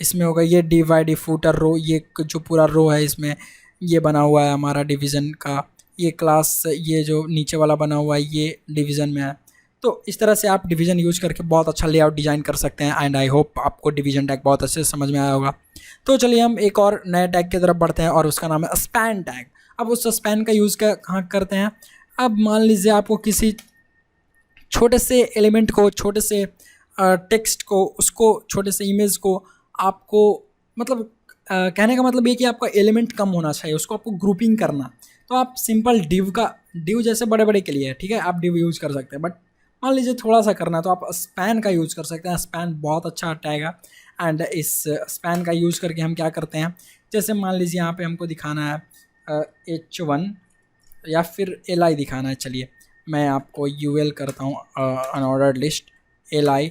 इसमें होगा ये DYD फूटर रो, ये जो पूरा रो है इसमें ये बना हुआ है हमारा डिवीज़न का। ये क्लास, ये जो नीचे वाला बना हुआ है ये डिवीज़न में है। तो इस तरह से आप डिवीज़न यूज़ करके बहुत अच्छा लेआउट डिज़ाइन कर सकते हैं। एंड आई होप आपको डिवीज़न टैग बहुत अच्छे से समझ में आया होगा। तो चलिए हम एक और नए टैग की तरफ बढ़ते हैं, और उसका नाम है स्पैन टैग। अब उस स्पैन का यूज़ कहाँ करते हैं। अब मान लीजिए आपको किसी छोटे से एलिमेंट को, छोटे से टेक्स्ट को, उसको छोटे से इमेज को आपको, मतलब कहने का मतलब ये कि आपका एलिमेंट कम होना चाहिए, उसको आपको ग्रुपिंग करना। तो आप सिंपल डिव जैसे बड़े बड़े के लिए है, ठीक है, आप डिव यूज़ कर सकते हैं। बट मान लीजिए थोड़ा सा करना है तो आप स्पैन का यूज़ कर सकते हैं। स्पैन बहुत अच्छा टैग है। एंड इस स्पैन का यूज़ करके हम क्या करते हैं, जैसे मान लीजिए यहाँ पे हमको दिखाना है H1 या फिर LI दिखाना है। चलिए मैं आपको UL करता हूँ, अनऑर्डर्ड लिस्ट LI।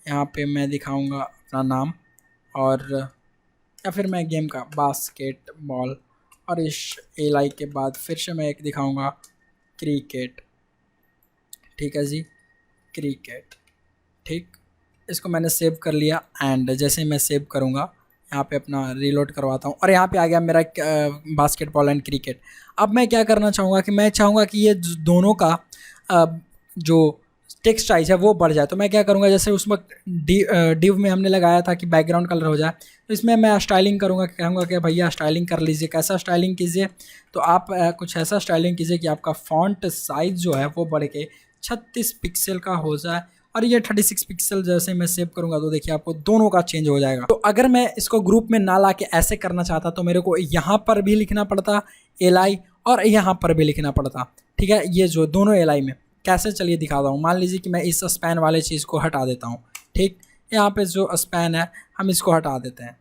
यहाँ पे मैं दिखाऊंगा अपना नाम, और या फिर मैं गेम का बास्केटबॉल, और इस LI के बाद फिर से मैं एक दिखाऊंगा क्रिकेट, ठीक है जी, क्रिकेट, ठीक। इसको मैंने सेव कर लिया। एंड जैसे मैं सेव करूँगा, यहाँ पे अपना रीलोड करवाता हूँ, और यहाँ पे आ गया मेरा बास्केटबॉल एंड क्रिकेट। अब मैं क्या करना चाहूँगा कि मैं चाहूँगा कि ये दोनों का जो टेक्स्ट साइज है वो बढ़ जाए। तो मैं क्या करूँगा, जैसे उस वक्त डिव में हमने लगाया था कि बैकग्राउंड कलर हो जाए, तो इसमें मैं स्टाइलिंग करूँगा, कहूँगा कि भैया स्टाइलिंग कर लीजिए। कैसा स्टाइलिंग कीजिए, तो आप कुछ ऐसा स्टाइलिंग कीजिए कि आपका फॉन्ट साइज़ जो है वो बढ़ के 36 पिक्सल का हो जाए। और ये 36 पिक्सल जैसे मैं सेव करूँगा तो देखिए आपको दोनों का चेंज हो जाएगा। तो अगर मैं इसको ग्रुप में ना ला के ऐसे करना चाहता तो मेरे को यहाँ पर भी लिखना पड़ता LI, और यहाँ पर भी लिखना पड़ता, ठीक है। ये जो दोनों LI में कैसे, चलिए दिखाता हूँ। मान लीजिए कि मैं इस स्पैन वाले चीज़ को हटा देता हूँ, ठीक। यहाँ पे जो स्पैन है हम इसको हटा देते हैं,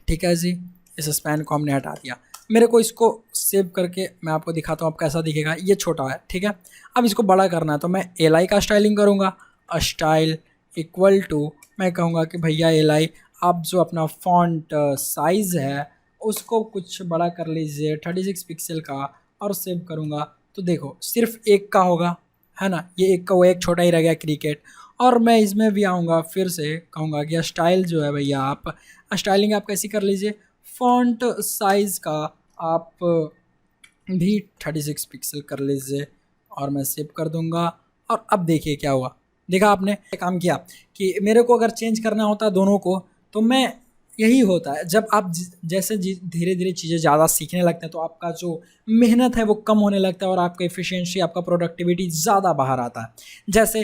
ठीक है जी। इस स्पैन को हमने हटा दिया। मेरे को इसको सेव करके मैं आपको दिखाता हूँ अब कैसा दिखेगा। ये छोटा है, ठीक है। अब इसको बड़ा करना है तो मैं LI का स्टाइलिंग करूँगा, स्टाइल इक्वल टू, मैं कहूँगा कि भैया LI आप जो अपना फॉन्ट साइज़ है उसको कुछ बड़ा कर लीजिए 36 पिक्सल का, और सेव करूँगा तो देखो सिर्फ एक का होगा, है ना। ये एक का वो एक छोटा ही रह गया क्रिकेट। और मैं इसमें भी आऊँगा, फिर से कहूँगा कि स्टाइल जो है भैया आप स्टाइलिंग आप कैसी कर लीजिए, फॉन्ट साइज़ का आप भी 36 पिक्सल कर लीजिए, और मैं सेव कर दूँगा। और अब देखिए क्या हुआ, देखा आपने काम किया कि मेरे को अगर चेंज करना होता दोनों को, तो मैं यही होता है जब आप जैसे धीरे धीरे चीज़ें ज़्यादा सीखने लगते हैं तो आपका जो मेहनत है वो कम होने लगता है, और आपका एफिशिएंसी, आपका प्रोडक्टिविटी ज़्यादा बाहर आता है। जैसे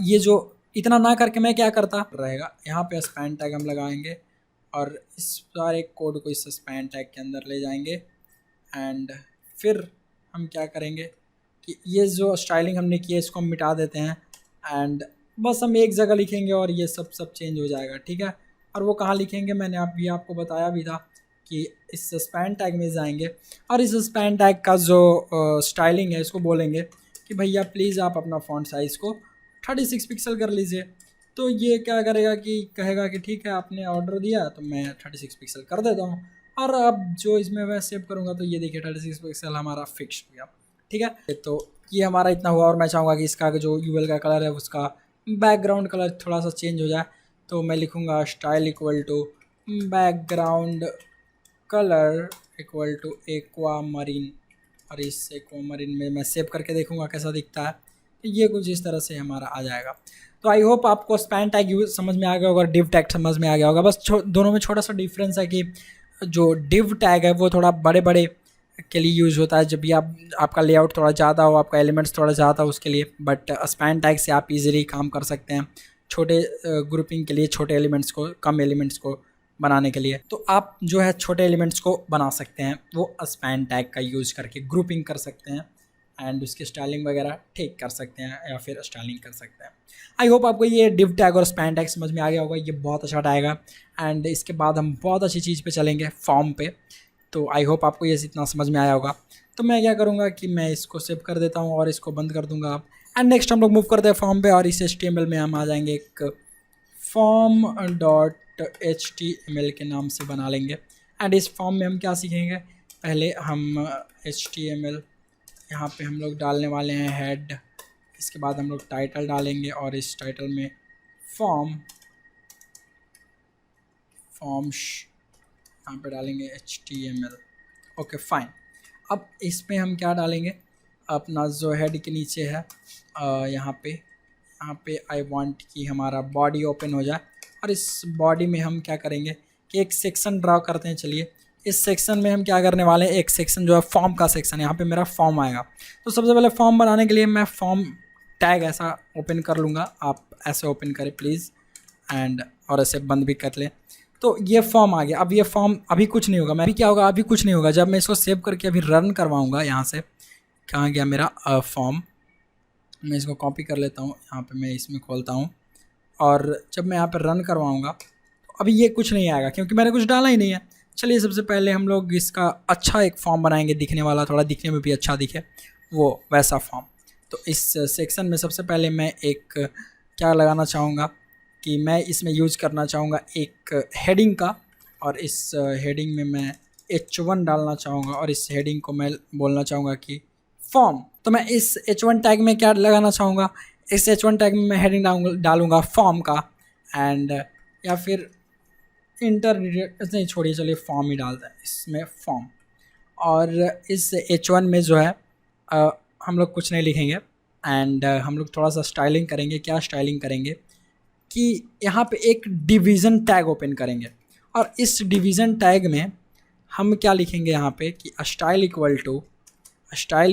ये जो इतना ना करके मैं क्या करता रहेगा, यहाँ पे स्पैन टैग हम लगाएंगे, और इस सारे कोड को इस स्पैन टैग के अंदर ले जाएंगे। एंड फिर हम क्या करेंगे कि ये जो स्टाइलिंग हमने की है इसको हम मिटा देते हैं, एंड बस हम एक जगह लिखेंगे और ये सब चेंज हो जाएगा, ठीक है। और वो कहाँ लिखेंगे, मैंने आपको बताया भी था कि इस स्पैन टैग में जाएंगे, और इस स्पैन टैग का जो स्टाइलिंग है इसको बोलेंगे कि भैया प्लीज़ आप अपना फॉन्ट साइज़ को 36 पिक्सल कर लीजिए। तो ये क्या करेगा कि कहेगा कि ठीक है आपने ऑर्डर दिया तो मैं 36 पिक्सल कर देता हूँ, और अब जो इसमें मैं सेव करूँगा तो ये देखिए 36 पिक्सल हमारा फिक्स हो गया, ठीक है। तो ये हमारा इतना हुआ और मैं चाहूँगा कि इसका जो यूएल का कलर है उसका बैकग्राउंड कलर थोड़ा सा चेंज हो जाए, तो मैं लिखूँगा style equal to background colour equal to aquamarine, और इस एक्वा मरीन में मैं सेव करके देखूँगा कैसा दिखता है। तो ये कुछ इस तरह से हमारा आ जाएगा। तो आई होप आपको स्पैन टैग यूज समझ में आ गया होगा और डिव टैग समझ में आ गया होगा। बस दोनों में छोटा सा डिफरेंस है कि जो डिव टैग है वो थोड़ा बड़े बड़े के लिए यूज़ होता है, जब भी आपका लेआउट थोड़ा ज़्यादा हो, आपका एलिमेंट्स थोड़ा ज़्यादा हो उसके लिए। बट स्पैन टैग से आप इजीली काम कर सकते हैं छोटे ग्रुपिंग के लिए, छोटे एलिमेंट्स को, कम एलिमेंट्स को बनाने के लिए। तो आप जो है छोटे एलिमेंट्स को बना सकते हैं वो स्पैन टैग का यूज़ करके ग्रुपिंग कर सकते हैं एंड उसकी स्टाइलिंग वगैरह ठीक कर सकते हैं या फिर स्टाइलिंग कर सकते हैं। आई होप आपको ये डिव टैग और स्पैन टैग समझ में आ गया होगा। ये बहुत अच्छा टैग है एंड इसके बाद हम बहुत अच्छी चीज़ पे चलेंगे, फॉर्म पे। तो आई होप आपको ये इतना समझ में आया होगा। तो मैं क्या करूँगा कि मैं इसको सेव कर देता हूँ और इसको बंद कर दूँगा एंड नेक्स्ट हम लोग मूव करते हैं फॉर्म पे, और इस HTML में हम आ जाएंगे एक फॉर्म डॉट HTML के नाम से बना लेंगे। एंड इस फॉर्म में हम क्या सीखेंगे, पहले हम HTML यहाँ पे हम लोग डालने वाले हैं हेड, इसके बाद हम लोग टाइटल डालेंगे और इस टाइटल में फॉर्म्स यहाँ पे डालेंगे HTML। Okay fine. अब इसमें हम क्या डालेंगे, अपना जो हेड के नीचे है यहाँ पे आई वांट कि हमारा बॉडी ओपन हो जाए, और इस बॉडी में हम क्या करेंगे कि एक सेक्शन ड्रा करते हैं। चलिए इस सेक्शन में हम क्या करने वाले हैं, एक सेक्शन जो है फॉर्म का सेक्शन, यहाँ पे मेरा फॉर्म आएगा। तो सबसे पहले फॉर्म बनाने के लिए मैं फॉर्म टैग ऐसा ओपन कर लूँगा, आप ऐसे ओपन करें प्लीज़ एंड और ऐसे बंद भी कर लें। तो ये फॉर्म आ गया। अब ये फॉर्म अभी कुछ नहीं होगा, मैं अभी क्या होगा, अभी कुछ नहीं होगा। जब मैं इसको सेव करके अभी रन करवाऊँगा, यहाँ से कहाँ गया मेरा फॉर्म, मैं इसको कॉपी कर लेता हूँ, यहाँ पे मैं इसमें खोलता हूँ, और जब मैं यहाँ पर रन करवाऊँगा तो अभी ये कुछ नहीं आएगा क्योंकि मैंने कुछ डाला ही नहीं है। चलिए सबसे पहले हम लोग इसका अच्छा एक फॉर्म बनाएंगे, दिखने वाला, थोड़ा दिखने में भी अच्छा दिखे वो वैसा फॉर्म। तो इस सेक्शन में सबसे पहले मैं एक क्या लगाना चाहूँगा कि मैं इसमें यूज़ करना चाहूँगा एक हेडिंग का, और इस हेडिंग में मैं H1 डालना चाहूँगा और इस हेडिंग को मैं बोलना चाहूँगा कि फॉर्म। तो मैं इस H1 टैग में क्या लगाना चाहूँगा, इस H1 टैग में मैं हेडिंग डालूँगा फॉर्म का एंड या फिर इंटरमीडिएट, नहीं छोड़िए, चलिए फॉर्म ही डालते हैं इसमें फॉर्म। और इस H1 में जो है हम लोग कुछ नहीं लिखेंगे एंड हम लोग थोड़ा सा स्टाइलिंग करेंगे। क्या स्टाइलिंग करेंगे कि यहाँ पे एक डिवीज़न टैग ओपन करेंगे, और इस डिवीज़न टैग में हम क्या लिखेंगे यहाँ पे कि स्टाइल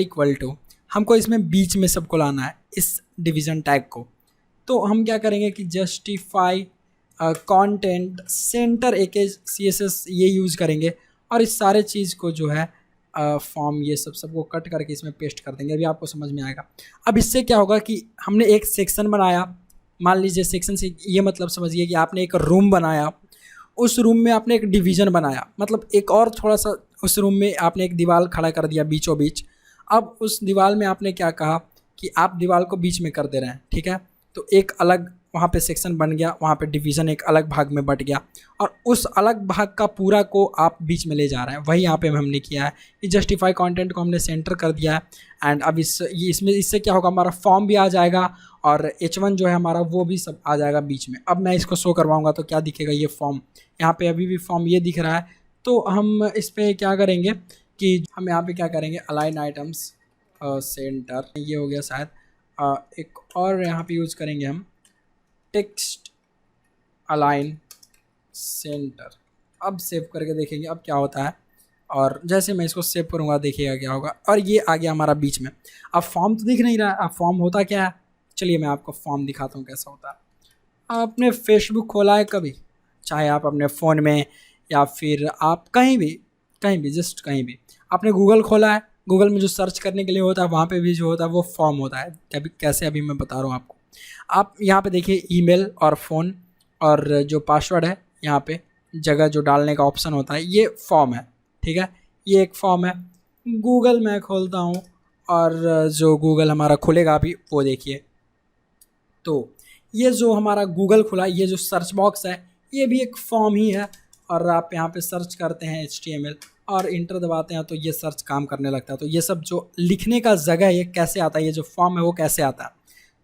इक्वल टू हमको इसमें बीच में सबको लाना है इस डिवीज़न टैग को। तो हम क्या करेंगे कि जस्टिफाई कंटेंट सेंटर CSS ये यूज़ करेंगे, और इस सारे चीज़ को जो है फॉर्म ये सबको कट करके इसमें पेस्ट कर देंगे। अभी आपको समझ में आएगा। अब इससे क्या होगा कि हमने एक सेक्शन बनाया, मान लीजिए सेक्शन से ये मतलब समझिए कि आपने एक रूम बनाया, उस रूम में आपने एक डिवीज़न बनाया, मतलब एक और थोड़ा सा उस रूम में आपने एक दीवार खड़ा कर दिया बीचों बीच। अब उस दीवार में आपने क्या कहा कि आप दीवार को बीच में कर दे रहे हैं, ठीक है। तो एक अलग वहाँ पे सेक्शन बन गया, वहाँ पे डिवीज़न एक अलग भाग में बट गया, और उस अलग भाग का पूरा को आप बीच में ले जा रहे हैं। वही यहाँ पे हमने किया है कि जस्टिफाई कंटेंट को हमने सेंटर कर दिया है एंड अब इसमें इससे क्या होगा, हमारा फॉर्म भी आ जाएगा और H1 जो है हमारा वो भी सब आ जाएगा बीच में। अब मैं इसको शो करवाऊँगा तो क्या दिखेगा, ये फॉर्म, यहाँ पर अभी भी फॉर्म ये दिख रहा है। तो हम इस पर क्या करेंगे कि हम यहाँ पर क्या करेंगे, अलाइन आइटम्स सेंटर, ये हो गया शायद। एक और यहाँ पे यूज़ करेंगे हम टेक्स्ट अलाइन सेंटर। अब सेव करके देखेंगे अब क्या होता है, और जैसे मैं इसको सेव करूँगा देखिएगा क्या होगा, और ये आ गया हमारा बीच में। अब फॉर्म तो दिख नहीं रहा है, अब फॉर्म होता क्या है, चलिए मैं आपको फॉर्म दिखाता हूँ कैसा होता है। आपने फेसबुक खोला है कभी, चाहे आप अपने फ़ोन में या फिर आप कहीं भी जस्ट कहीं भी आपने गूगल खोला है, गूगल में जो सर्च करने के लिए होता है वहाँ पे भी जो होता है वो फॉर्म होता है। अभी कैसे, अभी मैं बता रहा हूँ आपको। आप यहाँ पे देखिए ईमेल और फ़ोन और जो पासवर्ड है यहाँ पे जगह जो डालने का ऑप्शन होता है, ये फॉर्म है, ठीक है। ये एक फॉर्म है। गूगल मैं खोलता हूँ और जो गूगल हमारा खुलेगा अभी वो देखिए, तो ये जो हमारा गूगल खुला, ये जो सर्च बॉक्स है ये भी एक फॉर्म ही है, और आप यहाँ पे सर्च करते हैं HTML और इंटर दबाते हैं तो ये सर्च काम करने लगता है। तो ये सब जो लिखने का जगह है ये कैसे आता है, ये जो फॉर्म है वो कैसे आता है।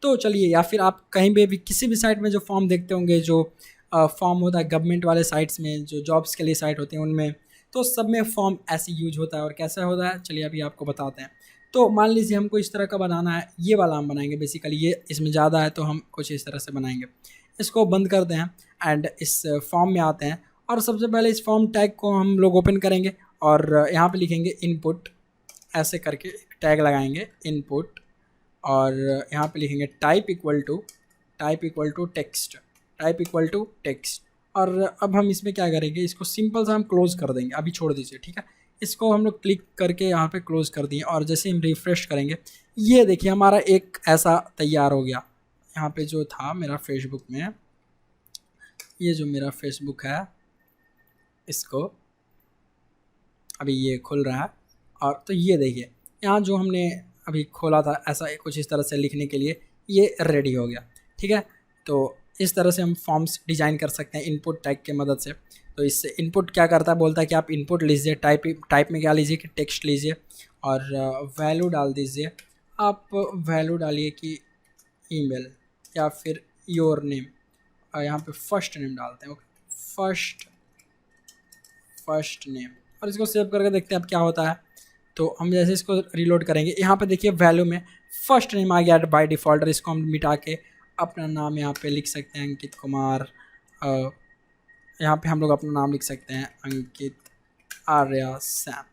तो चलिए, या फिर आप कहीं भी किसी भी साइट में जो फॉर्म देखते होंगे, जो फॉर्म होता है गवर्नमेंट वाले साइट्स में, जो जॉब्स के लिए साइट होती हैं उनमें, तो सब में फॉर्म ऐसे यूज होता है। और कैसा होता है चलिए अभी आपको बताते हैं। तो मान लीजिए हमको इस तरह का बनाना है, ये वाला हम बनाएंगे बेसिकली, ये इसमें ज़्यादा है तो हम कुछ इस तरह से बनाएंगे। इसको बंद करते हैं एंड इस फॉर्म में आते हैं और सबसे पहले इस फॉर्म टैग को हम लोग ओपन करेंगे और यहाँ पे लिखेंगे इनपुट, ऐसे करके टैग लगाएंगे इनपुट, और यहाँ पे लिखेंगे type equal to text, type equal to text. और अब हम इसमें क्या करेंगे, इसको सिंपल सा हम क्लोज कर देंगे, अभी छोड़ दीजिए, ठीक है। इसको हम लोग क्लिक करके यहाँ पे क्लोज कर दिए और जैसे हम रिफ़्रेश करेंगे ये देखिए हमारा एक ऐसा तैयार हो गया। यहाँ पे जो था मेरा फेसबुक में, ये जो मेरा फेसबुक है इसको अभी ये खुल रहा है, और तो ये देखिए यहाँ जो हमने अभी खोला था ऐसा कुछ इस तरह से लिखने के लिए ये रेडी हो गया, ठीक है। तो इस तरह से हम फॉर्म्स डिज़ाइन कर सकते हैं इनपुट टैग की मदद से। तो इससे इनपुट क्या करता है, बोलता है कि आप इनपुट लीजिए, टाइप में क्या लीजिए कि टेक्स्ट लीजिए, और वैल्यू डाल दीजिए। आप वैल्यू डालिए कि ईमेल या फिर योर नेम, और यहाँ पे फर्स्ट नेम डालते हैं, ओके, फर्स्ट नेम, और इसको सेव करके देखते हैं अब क्या होता है। तो हम जैसे इसको रीलोड करेंगे यहाँ पे देखिए वैल्यू में फर्स्ट नेम आ गया बाय डिफ़ॉल्ट, और इसको हम मिटा के अपना नाम यहाँ पे लिख सकते हैं अंकित कुमार। यहाँ पे हम लोग अपना नाम लिख सकते हैं अंकित आर्या सैम,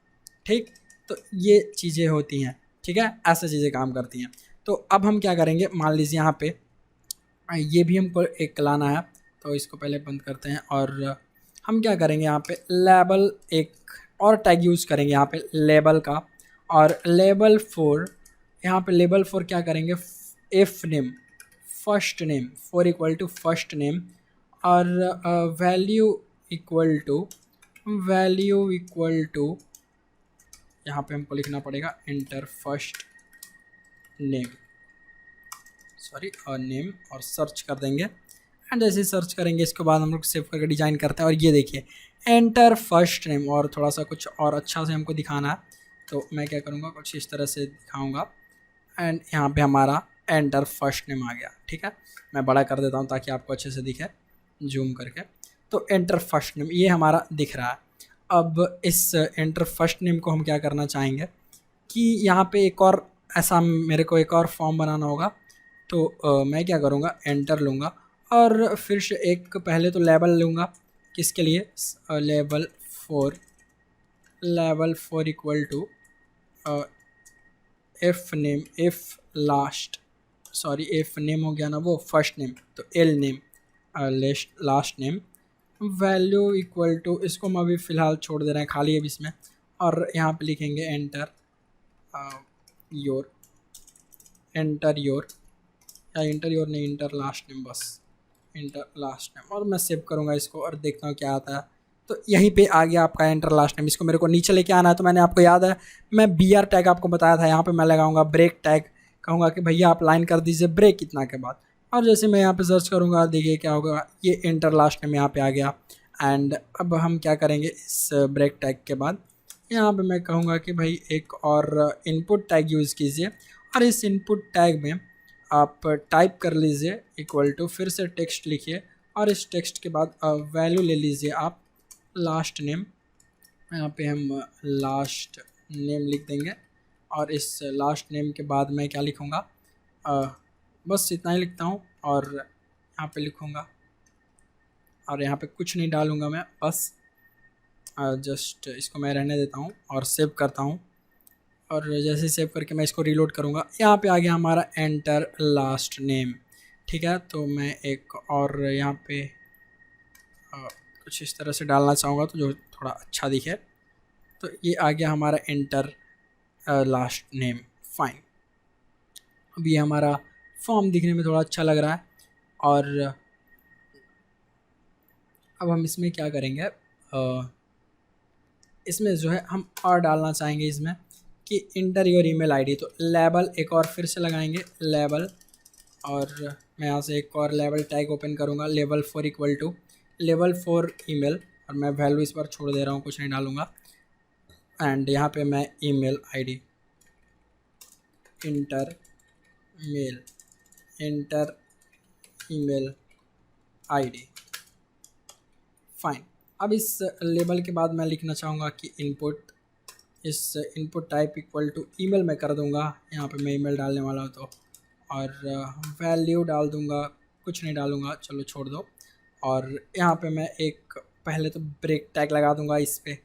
ठीक। तो ये चीज़ें होती हैं, ठीक है, ऐसे चीज़ें काम करती हैं। तो अब हम क्या करेंगे, मान लीजिए यहाँ पे ये भी हमको एक लाना है, तो इसको पहले बंद करते हैं और हम क्या करेंगे यहाँ पे लेबल एक और टैग यूज़ करेंगे यहाँ पे लेबल का, और लेबल 4, यहाँ पे लेबल 4 क्या करेंगे, F name first name, 4 equal to first name, और वैल्यू इक्वल टू यहाँ पे हमको लिखना पड़ेगा enter first name, sorry name, और सर्च कर देंगे। एंड जैसे सर्च करेंगे इसके बाद हम लोग सेव करके डिज़ाइन करते हैं, और ये देखिए एंटर फर्स्ट नेम, और थोड़ा सा कुछ और अच्छा से हमको दिखाना है तो मैं क्या करूँगा, कुछ इस तरह से दिखाऊँगा। एंड यहाँ पे हमारा एंटर फर्स्ट नेम आ गया, ठीक है। मैं बड़ा कर देता हूँ ताकि आपको अच्छे से दिखे, जूम करके। तो एंटर फर्स्ट नेम ये हमारा दिख रहा है। अब इस एंटर फर्स्ट नेम को हम क्या करना चाहेंगे कि यहाँ पे एक और ऐसा मेरे को एक और फॉर्म बनाना होगा। तो मैं क्या करूँगा, एंटर लूँगा और फिर से एक पहले तो लेबल लूँगा, किसके लिए, label 4 equal to F name, F name हो गया ना वो फर्स्ट नेम, तो L name last name, value equal to, इसको हम अभी फ़िलहाल छोड़ दे रहे हैं खाली अब इसमें, और यहाँ पे लिखेंगे एंटर योर, या इंटर योर नहीं, इंटर लास्ट नेम, बस इंटर लास्ट नेम, और मैं सेव करूँगा इसको और देखता हूँ क्या आता है। तो यहीं पे आ गया आपका एंटर लास्ट नेम। इसको मेरे को नीचे लेके आना है, तो मैंने आपको याद है मैं BR टैग आपको बताया था, यहाँ पे मैं लगाऊंगा ब्रेक टैग, कहूँगा कि भैया आप लाइन कर दीजिए ब्रेक इतना के बाद, और जैसे मैं यहाँ पे सर्च करूँगा देखिए क्या होगा, ये एंटर लास्ट नेम यहाँ पे आ गया। एंड अब हम क्या करेंगे, इस ब्रेक टैग के बाद यहाँ पे मैं कहूँगा कि भाई एक और इनपुट टैग यूज़ कीजिए, और इस इनपुट टैग में आप टाइप कर लीजिए इक्वल टू, फिर से टेक्स्ट लिखिए, और इस टेक्स्ट के बाद वैल्यू ले लीजिए आप लास्ट नेम, यहाँ पे हम लास्ट नेम लिख देंगे, और इस लास्ट नेम के बाद मैं क्या लिखूँगा, बस इतना ही लिखता हूँ, और यहाँ पे लिखूँगा, और यहाँ पे कुछ नहीं डालूँगा मैं, बस जस्ट इसको मैं रहने देता हूँ और सेव करता हूँ। और जैसे सेव करके मैं इसको रीलोड करूँगा, यहाँ पे आ गया हमारा एंटर लास्ट नेम, ठीक है। तो मैं एक और यहाँ पे कुछ इस तरह से डालना चाहूँगा तो जो थोड़ा अच्छा दिखे, तो ये आ गया हमारा एंटर लास्ट नेम, फाइन। अब ये हमारा फॉर्म दिखने में थोड़ा अच्छा लग रहा है। और अब हम इसमें क्या करेंगे, इसमें जो है हम और डालना चाहेंगे इसमें कि इंटर योर ईमेल आईडी, तो लेबल एक और फिर से लगाएंगे लेबल, और मैं यहाँ से एक और लेबल टैग ओपन करूँगा, label 4 equal to label 4 email, और मैं वैल्यू इस बार छोड़ दे रहा हूँ, कुछ नहीं डालूँगा। एंड यहाँ पे मैं email ID inter email ID fine. अब इस लेबल के बाद मैं लिखना चाहूँगा कि इनपुट, इस input type equal to email मैं कर दूँगा, यहाँ पे मैं ईमेल डालने वाला हूँ तो, और वैल्यू डाल दूँगा, कुछ नहीं डालूँगा, चलो छोड़ दो। और यहाँ पे मैं एक पहले तो ब्रेक टैग लगा दूँगा इस पे।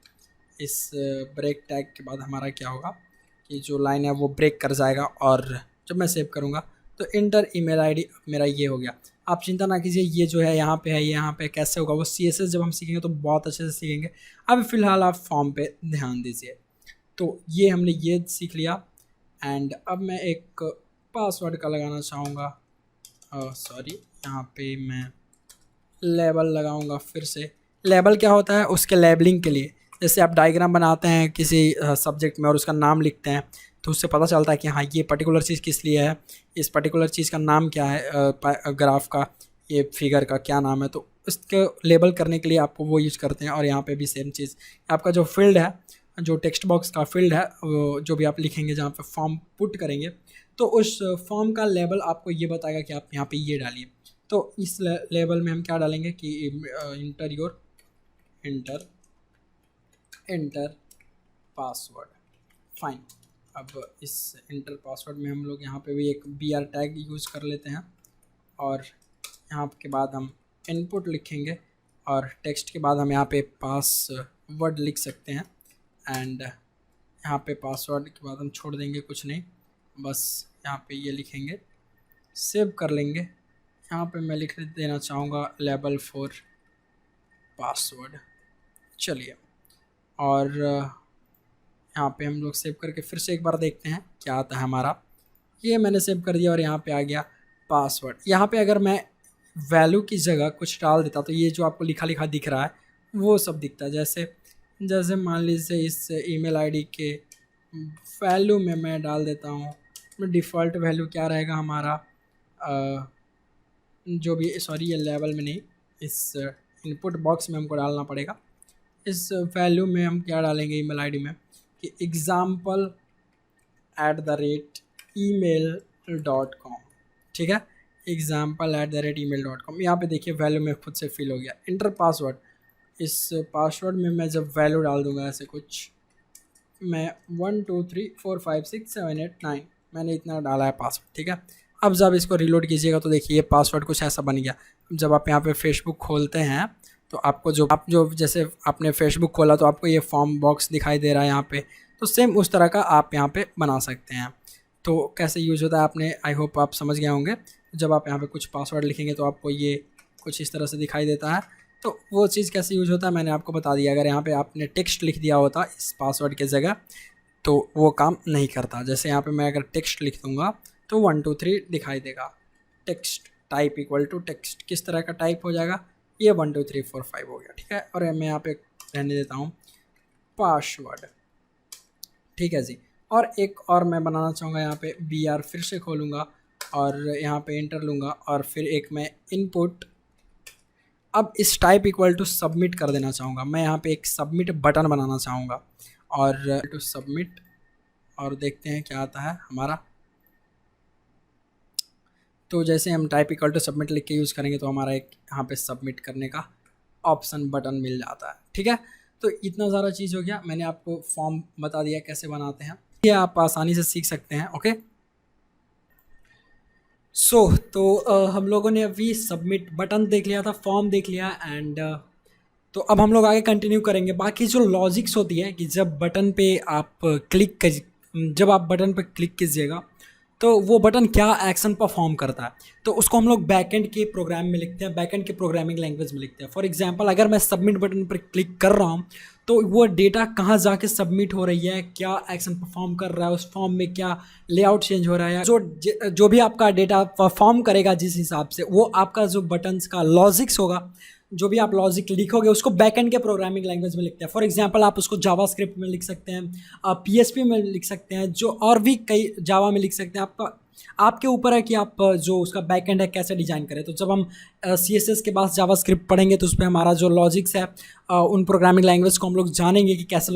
इस ब्रेक टैग के बाद हमारा क्या होगा कि जो लाइन है वो ब्रेक कर जाएगा, और जब मैं सेव करूँगा तो इंटर ईमेल आईडी मेरा ये हो गया। आप चिंता ना कीजिए, ये जो है यहाँ पे है, यहाँ पे कैसे होगा वो CSS जब हम सीखेंगे तो बहुत अच्छे से सीखेंगे। अभी फ़िलहाल आप फॉर्म पे ध्यान दीजिए। तो ये हमने ये सीख लिया। एंड अब मैं एक पासवर्ड का लगाना चाहूँगा, सॉरी यहाँ पे मैं लेबल लगाऊंगा फिर से। लेबल क्या होता है, उसके लेबलिंग के लिए, जैसे आप डायग्राम बनाते हैं किसी सब्जेक्ट में और उसका नाम लिखते हैं तो उससे पता चलता है कि हाँ ये पर्टिकुलर चीज़ किस लिए है, इस पर्टिकुलर चीज़ का नाम क्या है, ग्राफ का, ये फिगर का क्या नाम है, तो इसके लेबल करने के लिए आपको वो यूज़ करते हैं। और यहाँ पे भी सेम चीज़, आपका जो फील्ड है, जो टेक्स्ट बॉक्स का फील्ड है, वो जो भी आप लिखेंगे जहाँ पे फॉर्म पुट करेंगे तो उस फॉर्म का लेबल आपको ये बताएगा कि आप यहाँ पे ये डालिए। तो इस लेवल में हम क्या डालेंगे कि इंटर पासवर्ड फाइन। अब इस इंटर पासवर्ड में हम लोग यहाँ पे भी एक BR टैग यूज़ कर लेते हैं, और यहाँ के बाद हम इनपुट लिखेंगे, और टेक्स्ट के बाद हम यहाँ पे पासवर्ड लिख सकते हैं। एंड यहाँ पे पासवर्ड के बाद हम छोड़ देंगे, कुछ नहीं, बस यहाँ पे ये लिखेंगे, सेव कर लेंगे। यहाँ पे मैं लिख देना चाहूँगा लेवल 4 पासवर्ड। चलिए, और यहाँ पे हम लोग सेव करके फिर से एक बार देखते हैं क्या आता है हमारा। ये मैंने सेव कर दिया और यहाँ पे आ गया पासवर्ड। यहाँ पे अगर मैं वैल्यू की जगह कुछ डाल देता तो ये जो आपको लिखा लिखा दिख रहा है वो सब दिखता है। जैसे मान लीजिए इस ईमेल आईडी के वैल्यू में मैं डाल देता हूँ, डिफ़ॉल्ट वैल्यू क्या रहेगा हमारा, जो भी, सॉरी ये लेवल में नहीं, इस इनपुट बॉक्स में हमको डालना पड़ेगा। इस वैल्यू में हम क्या डालेंगे ईमेल आईडी में कि example@email.com, ठीक है, example@email.com। यहाँ पे देखिए वैल्यू में खुद से फिल हो गया। इंटर पासवर्ड, इस पासवर्ड में मैं जब वैल्यू डाल दूँगा ऐसे कुछ, मैं 1 2 3 4 5 6 7 8 9 मैंने इतना डाला है पासवर्ड, ठीक है। अब जब इसको रिलोड कीजिएगा तो देखिए ये पासवर्ड कुछ ऐसा बन गया। जब आप यहाँ पे फेसबुक खोलते हैं तो आपको जो जैसे आपने फेसबुक खोला तो आपको ये फॉर्म बॉक्स दिखाई दे रहा है यहाँ पे, तो सेम उस तरह का आप यहाँ पे बना सकते हैं। तो कैसे यूज़ होता है आपने, आई होप आप समझ गए होंगे। जब आप यहाँ पे कुछ पासवर्ड लिखेंगे तो आपको ये कुछ इस तरह से दिखाई देता है। तो वो चीज़ कैसे यूज़ होता है मैंने आपको बता दिया। अगर यहाँ पे आपने टेक्स्ट लिख दिया होता इस पासवर्ड के जगह तो वो काम नहीं करता। जैसे यहाँ पे मैं अगर टेक्स्ट लिख दूँगा तो 1 2 3 दिखाई देगा। Text type equal to text, किस तरह का टाइप हो जाएगा, ये 1 2 3 4 5 हो गया, ठीक है। और मैं यहाँ पे रहने देता हूँ पासवर्ड, ठीक है जी। और एक और मैं बनाना चाहूँगा, यहाँ पे BR फिर से खोलूँगा और यहाँ पे इंटर लूँगा और फिर एक मैं इनपुट, अब इस टाइप इक्वल टू सबमिट कर देना चाहूँगा। मैं यहाँ पे एक सबमिट बटन बनाना चाहूँगा और टू सबमिट, और देखते हैं क्या आता है हमारा। तो जैसे हम टाइप इक्वल टू सबमिट लिख के यूज़ करेंगे तो हमारा एक यहाँ पे सबमिट करने का ऑप्शन बटन मिल जाता है, ठीक है। तो इतना ज़्यादा चीज़ हो गया, मैंने आपको फॉर्म बता दिया कैसे बनाते हैं, ये आप आसानी से सीख सकते हैं, ओके। तो हम लोगों ने अभी सबमिट बटन देख लिया था, फॉर्म देख लिया, एंड तो अब हम लोग आगे कंटिन्यू करेंगे। बाकी जो लॉजिक्स होती है कि जब बटन पे आप जब आप बटन पे क्लिक कीजिएगा तो वो बटन क्या एक्शन परफॉर्म करता है, तो उसको हम लोग बैकएंड के प्रोग्राम में लिखते हैं, बैकएंड के प्रोग्रामिंग लैंग्वेज में लिखते हैं। फॉर एग्जांपल अगर मैं सबमिट बटन पर क्लिक कर रहा हूँ तो वो डेटा कहाँ जाके सबमिट हो रही है, क्या एक्शन परफॉर्म कर रहा है, उस फॉर्म में क्या लेआउट चेंज हो रहा है, जो भी आपका डेटा परफॉर्म करेगा जिस हिसाब से, वो आपका जो बटन्स का लॉजिक्स होगा जो भी आप लॉजिक लिखोगे उसको बैकएंड के प्रोग्रामिंग लैंग्वेज में लिखते हैं। फॉर एग्जांपल आप उसको जावास्क्रिप्ट में लिख सकते हैं, आप पीएचपी में लिख सकते हैं, जो और भी कई जावा में लिख सकते हैं। आपका आपके ऊपर है कि आप जो उसका बैकएंड है कैसे डिजाइन करें। तो जब हम सीएसएस के बाद जावास्क्रिप्ट पढ़ेंगे तो उसमें हमारा जो लॉजिक्स है उन प्रोग्रामिंग लैंग्वेज को हम लोग जानेंगे कि कैसे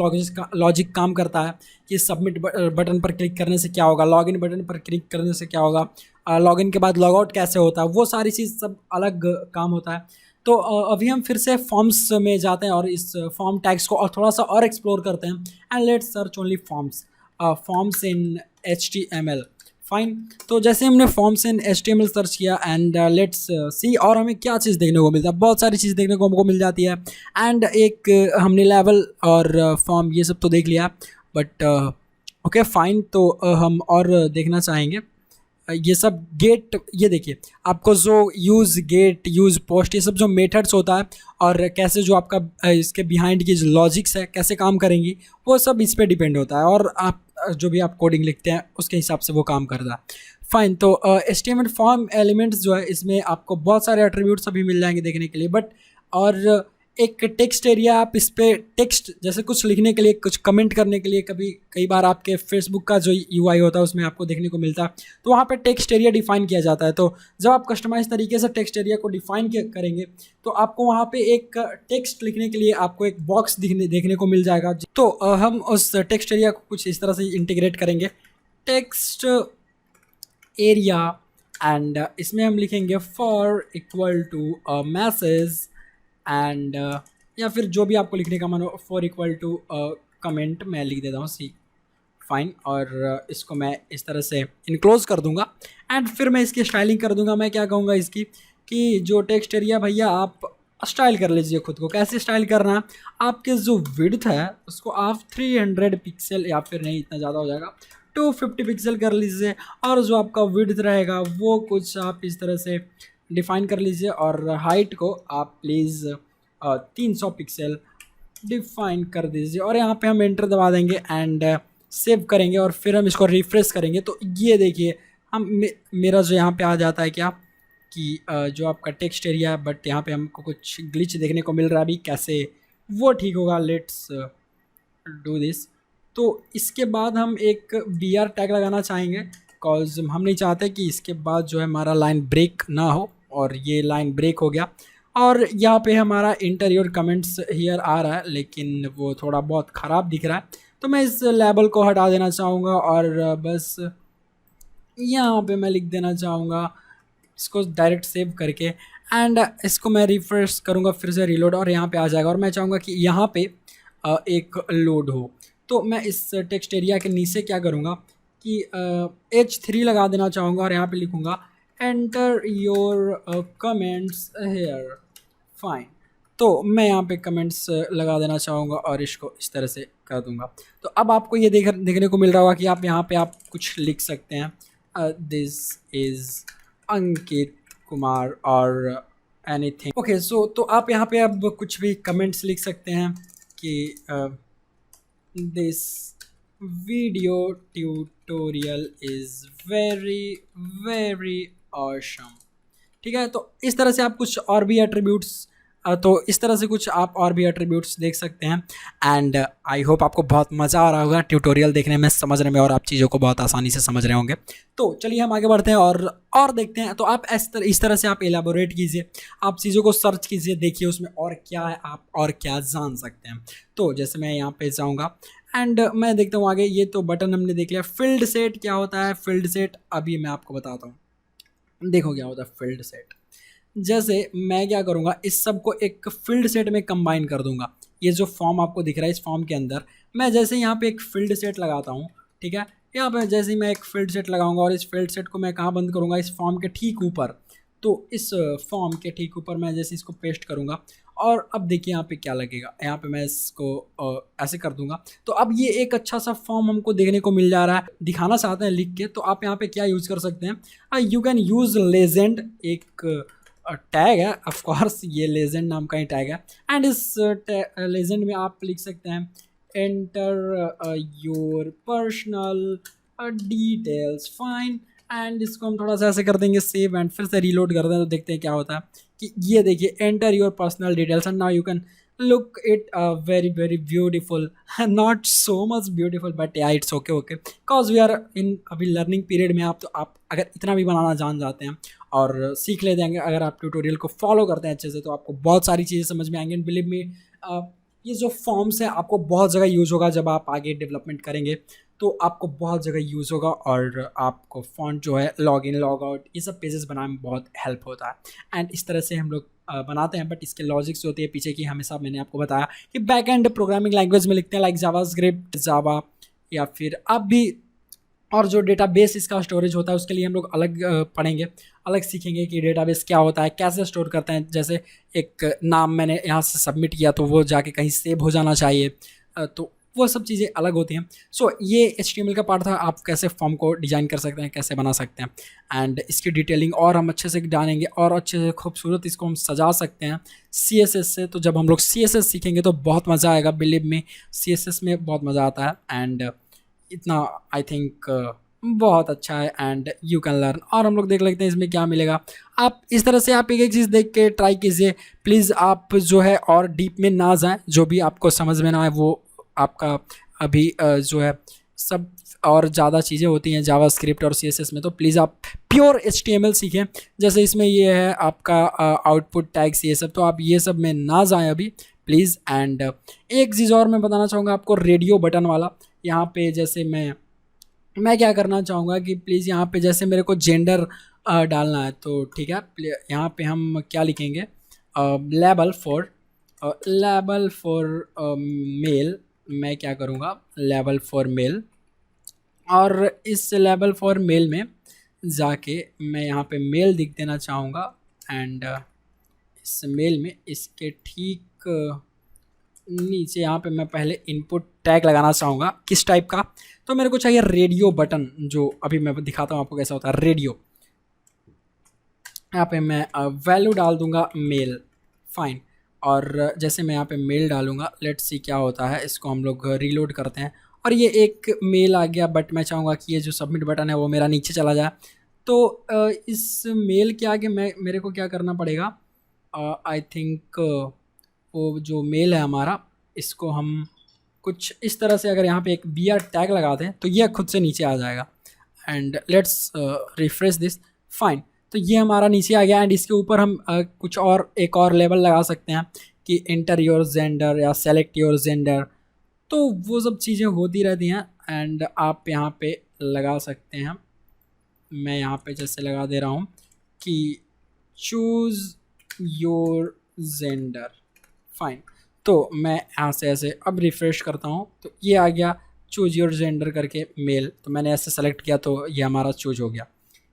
लॉजिक काम करता है, कि सबमिट बटन पर क्लिक करने से क्या होगा, लॉगिन बटन पर क्लिक करने से क्या होगा, लॉगिन के बाद लॉगआउट कैसे होता है, वो सारी चीज़ सब अलग काम होता है। तो अभी हम फिर से फॉर्म्स में जाते हैं और इस फॉर्म टैग्स को और थोड़ा सा और एक्सप्लोर करते हैं। And let's search only forms in HTML। Fine. तो जैसे हमने फॉर्म्स इन HTML सर्च किया एंड लेट्स सी, और हमें क्या चीज़ देखने को मिलता है, बहुत सारी चीज़ देखने को हमको मिल जाती है। एंड एक हमने लेवल और फॉर्म ये सब तो देख लिया, बट ओके फाइन। तो हम और देखना चाहेंगे ये सब गेट। ये देखिए आपको जो यूज़ गेट, यूज़ पोस्ट, ये सब जो मेथड्स होता है और कैसे जो आपका इसके बिहाइंड की जो लॉजिक्स है कैसे काम करेंगी, वो सब इस पे डिपेंड होता है। और आप जो भी आप कोडिंग लिखते हैं उसके हिसाब से वो काम करता है। फाइन। तो HTML फॉर्म एलिमेंट्स जो है इसमें आपको बहुत सारे एट्रीब्यूट्स अभी मिल जाएंगे देखने के लिए, बट और एक टेक्स्ट एरिया, आप इस पर टेक्स्ट जैसे कुछ लिखने के लिए, कुछ कमेंट करने के लिए, कभी कई बार आपके फेसबुक का जो UI होता है उसमें आपको देखने को मिलता है, तो वहाँ पे टेक्स्ट एरिया डिफाइन किया जाता है। तो जब आप कस्टमाइज तरीके से टेक्स्ट एरिया को डिफाइन करेंगे तो आपको वहाँ पे एक टेक्स्ट लिखने के लिए आपको एक बॉक्स देखने को मिल जाएगा। तो हम उस टेक्स्ट एरिया को कुछ इस तरह से इंटीग्रेट करेंगे, टेक्स्ट एरिया, एंड इसमें हम लिखेंगे for equal to message and या फिर जो भी आपको लिखने का मन हो, फॉर इक्वल टू कमेंट मैं लिख देता हूँ सी। फाइन। और इसको मैं इस तरह से इनक्लोज कर दूंगा एंड फिर मैं इसकी स्टाइलिंग कर दूंगा। मैं क्या कहूँगा इसकी कि जो टेक्स्ट एरिया भैया आप स्टाइल कर लीजिए खुद को। कैसे स्टाइल करना है, आपके जो विड्थ है उसको आप 300 पिक्सल, या फिर नहीं इतना ज़्यादा हो जाएगा, 250 पिक्सल कर लीजिए, और जो आपका विड्थ रहेगा वो कुछ आप इस तरह से डिफाइन कर लीजिए, और हाइट को आप प्लीज़ 300 पिक्सल डिफाइन कर दीजिए। और यहाँ पे हम एंटर दबा देंगे एंड सेव करेंगे और फिर हम इसको रिफ्रेश करेंगे। तो ये देखिए हम मेरा जो यहाँ पे आ जाता है क्या कि जो आपका टेक्स्ट एरिया है, बट यहाँ पे हमको कुछ ग्लिच देखने को मिल रहा है। अभी कैसे वो ठीक होगा, लेट्स डू दिस। तो इसके बाद हम एक BR टैग लगाना चाहेंगे, बिकॉज हम नहीं चाहते कि इसके बाद जो है हमारा लाइन ब्रेक ना हो, और ये लाइन ब्रेक हो गया। और यहाँ पे हमारा इंटर कमेंट्स हियर आ रहा है, लेकिन वो थोड़ा बहुत ख़राब दिख रहा है, तो मैं इस लेबल को हटा देना चाहूँगा और बस यहाँ पे मैं लिख देना चाहूँगा इसको डायरेक्ट सेव करके, एंड इसको मैं रिफ्रेश करूँगा फिर से रीलोड, और यहाँ पे आ जाएगा। और मैं चाहूँगा कि यहाँ पे एक लोड हो। तो मैं इस टेक्स्ट एरिया के नीचे क्या करूँगा कि H3 लगा देना चाहूँगा, और यहाँ पे लिखूँगा enter your comments here. Fine. तो मैं यहाँ पे कमेंट्स लगा देना चाहूँगा और इसको इस तरह से कर दूँगा। तो अब आपको ये देखने को मिल रहा होगा कि आप यहाँ पे आप कुछ लिख सकते हैं, दिस इज़ अंकित कुमार और एनीथिंग। ओके, सो तो आप यहाँ पे अब कुछ भी कमेंट्स लिख सकते हैं कि this video tutorial is very very awesome. ठीक है, तो इस तरह से आप कुछ और भी एट्रीब्यूट्स तो इस तरह से कुछ आप और भी एट्रीब्यूट्स देख सकते हैं। एंड आई होप आपको बहुत मज़ा आ रहा होगा ट्यूटोरियल देखने में, समझने में, और आप चीज़ों को बहुत आसानी से समझ रहे होंगे। तो चलिए हम आगे बढ़ते हैं और देखते हैं। तो आप इस तरह से आप एलाबोरेट कीजिए, आप चीज़ों को सर्च कीजिए, देखिए उसमें और क्या है, आप और क्या जान सकते हैं। तो जैसे मैं यहाँ पे जाऊँगा एंड मैं देखता हूँ आगे। ये तो बटन हमने देख लिया। फील्ड सेट क्या होता है, फील्ड सेट अभी मैं आपको बताता हूँ। देखो क्या होता है फील्ड सेट। जैसे मैं क्या करूँगा, इस सब को एक फील्ड सेट में कंबाइन कर दूंगा। ये जो फॉर्म आपको दिख रहा है, इस फॉर्म के अंदर मैं जैसे यहाँ पे एक फील्ड सेट लगाता हूँ, ठीक है, यहाँ पे जैसे ही मैं एक फील्ड सेट लगाऊंगा, और इस फील्ड सेट को मैं कहाँ बंद करूँगा, इस फॉर्म के ठीक ऊपर। तो इस फॉर्म के ठीक ऊपर मैं जैसे इसको पेस्ट करूँगा, और अब देखिए यहाँ पे क्या लगेगा, यहाँ पे मैं इसको ऐसे कर दूंगा। तो अब ये एक अच्छा सा फॉर्म हमको देखने को मिल जा रहा है। दिखाना चाहते हैं लिख के, तो आप यहाँ पे क्या यूज़ कर सकते हैं, यू कैन यूज़ लेजेंड, एक टैग है ऑफ कोर्स, ये लेजेंड नाम का ही टैग है। एंड इस लेजेंड में आप लिख सकते हैं enter your personal details. Fine. And इसको हम थोड़ा सा ऐसे कर देंगे सेव एंड फिर से रीलोड कर दें तो देखते हैं क्या होता है कि ये देखिए enter your personal details and now you can look it very very beautiful, not so much beautiful but ya it's okay okay because we are in अभी लर्निंग पीरियड में। आप अगर इतना भी बनाना जान जाते हैं और सीख लेते हैं, अगर आप ट्यूटोरियल को फॉलो करते हैं अच्छे से, तो आपको बहुत सारी चीज़ें समझ में आएंगी। एंड बिलीव मी, ये जो फॉर्म्स है आपको बहुत जगह यूज़ होगा जब आप आगे डेवलपमेंट करेंगे, तो आपको बहुत जगह यूज़ होगा और आपको फ़ॉन्ट जो है लॉग इन लॉग आउट ये सब पेजेस बनाने में बहुत हेल्प होता है। एंड इस तरह से हम लोग बनाते हैं। बट इसके लॉजिक्स होती है पीछे की, हमेशा मैंने आपको बताया कि बैक एंड प्रोग्रामिंग लैंग्वेज में लिखते हैं लाइक जावास्क्रिप्ट, जावा, या फिर अब भी और जो डेटाबेस इसका स्टोरेज होता है उसके लिए हम लोग अलग पढ़ेंगे, अलग सीखेंगे कि डेटाबेस क्या होता है, कैसे स्टोर करते हैं। जैसे एक नाम मैंने यहाँ से सबमिट किया तो वो जाके कहीं सेव हो जाना चाहिए, तो वो सब चीज़ें अलग होती हैं। सो ये HTML का पार्ट था, आप कैसे फॉर्म को डिज़ाइन कर सकते हैं, कैसे बना सकते हैं। एंड इसकी डिटेलिंग और हम अच्छे से डालेंगे और अच्छे से खूबसूरत इसको हम सजा सकते हैं CSS से। तो जब हम लोग CSS सीखेंगे तो बहुत मज़ा आएगा, बिलीव में CSS में बहुत मज़ा आता है। एंड इतना आई थिंक बहुत अच्छा है एंड यू कैन लर्न। और हम लोग देख लेते हैं इसमें क्या मिलेगा। आप इस तरह से आप एक एक चीज़ देख के ट्राई कीजिए प्लीज़। आप जो है और डीप में ना जाएं, जो भी आपको समझ में ना आए वो आपका अभी जो है सब और ज़्यादा चीज़ें होती हैं जावास्क्रिप्ट और CSS में, तो प्लीज़ आप प्योर HTML सीखें। जैसे इसमें ये है आपका आउटपुट टैग्स ये सब, तो आप ये सब में ना जाएं अभी प्लीज़। एंड एक चीज़ और मैं बताना चाहूँगा आपको, रेडियो बटन वाला। यहाँ पे जैसे मैं क्या करना चाहूँगा कि प्लीज़ यहाँ पे जैसे मेरे को जेंडर डालना है, तो ठीक है यहाँ पे हम क्या लिखेंगे, लेबल फॉर मेल। मैं क्या करूँगा, लेबल फॉर मेल, और इस लेबल फॉर मेल में जाके मैं यहाँ पे मेल लिख देना चाहूँगा। एंड इस मेल में इसके ठीक नीचे यहाँ पे मैं पहले इनपुट टैग लगाना चाहूँगा। किस टाइप का, तो मेरे को चाहिए रेडियो बटन, जो अभी मैं दिखाता हूँ आपको कैसा होता है रेडियो। यहाँ पे मैं वैल्यू डाल दूँगा मेल, फाइन। और जैसे मैं यहाँ पे मेल डालूँगा, लेट्स सी क्या होता है। इसको हम लोग रीलोड करते हैं और ये एक मेल आ गया, बट मैं चाहूँगा कि ये जो सबमिट बटन है वो मेरा नीचे चला जाए। तो इस मेल के आगे मेरे को क्या करना पड़ेगा, आई थिंक वो जो मेल है हमारा, इसको हम कुछ इस तरह से अगर यहाँ पे एक BR टैग लगा दें तो ये खुद से नीचे आ जाएगा। And let's refresh this, fine. तो ये हमारा नीचे आ गया। एंड इसके ऊपर हम कुछ और एक और लेवल लगा सकते हैं कि एंटर योर जेंडर या सेलेक्ट योर जेंडर, तो वो सब चीज़ें होती रहती हैं। एंड आप यहाँ पे लगा सकते हैं, मैं यहाँ पे जैसे लगा दे रहा हूँ कि चूज़ योर जेंडर, फाइन। तो मैं यहाँ से ऐसे अब रिफ़्रेश करता हूँ तो ये आ गया चूज़ योर जेंडर करके मेल। तो मैंने ऐसे सेलेक्ट किया तो ये हमारा चूज हो गया,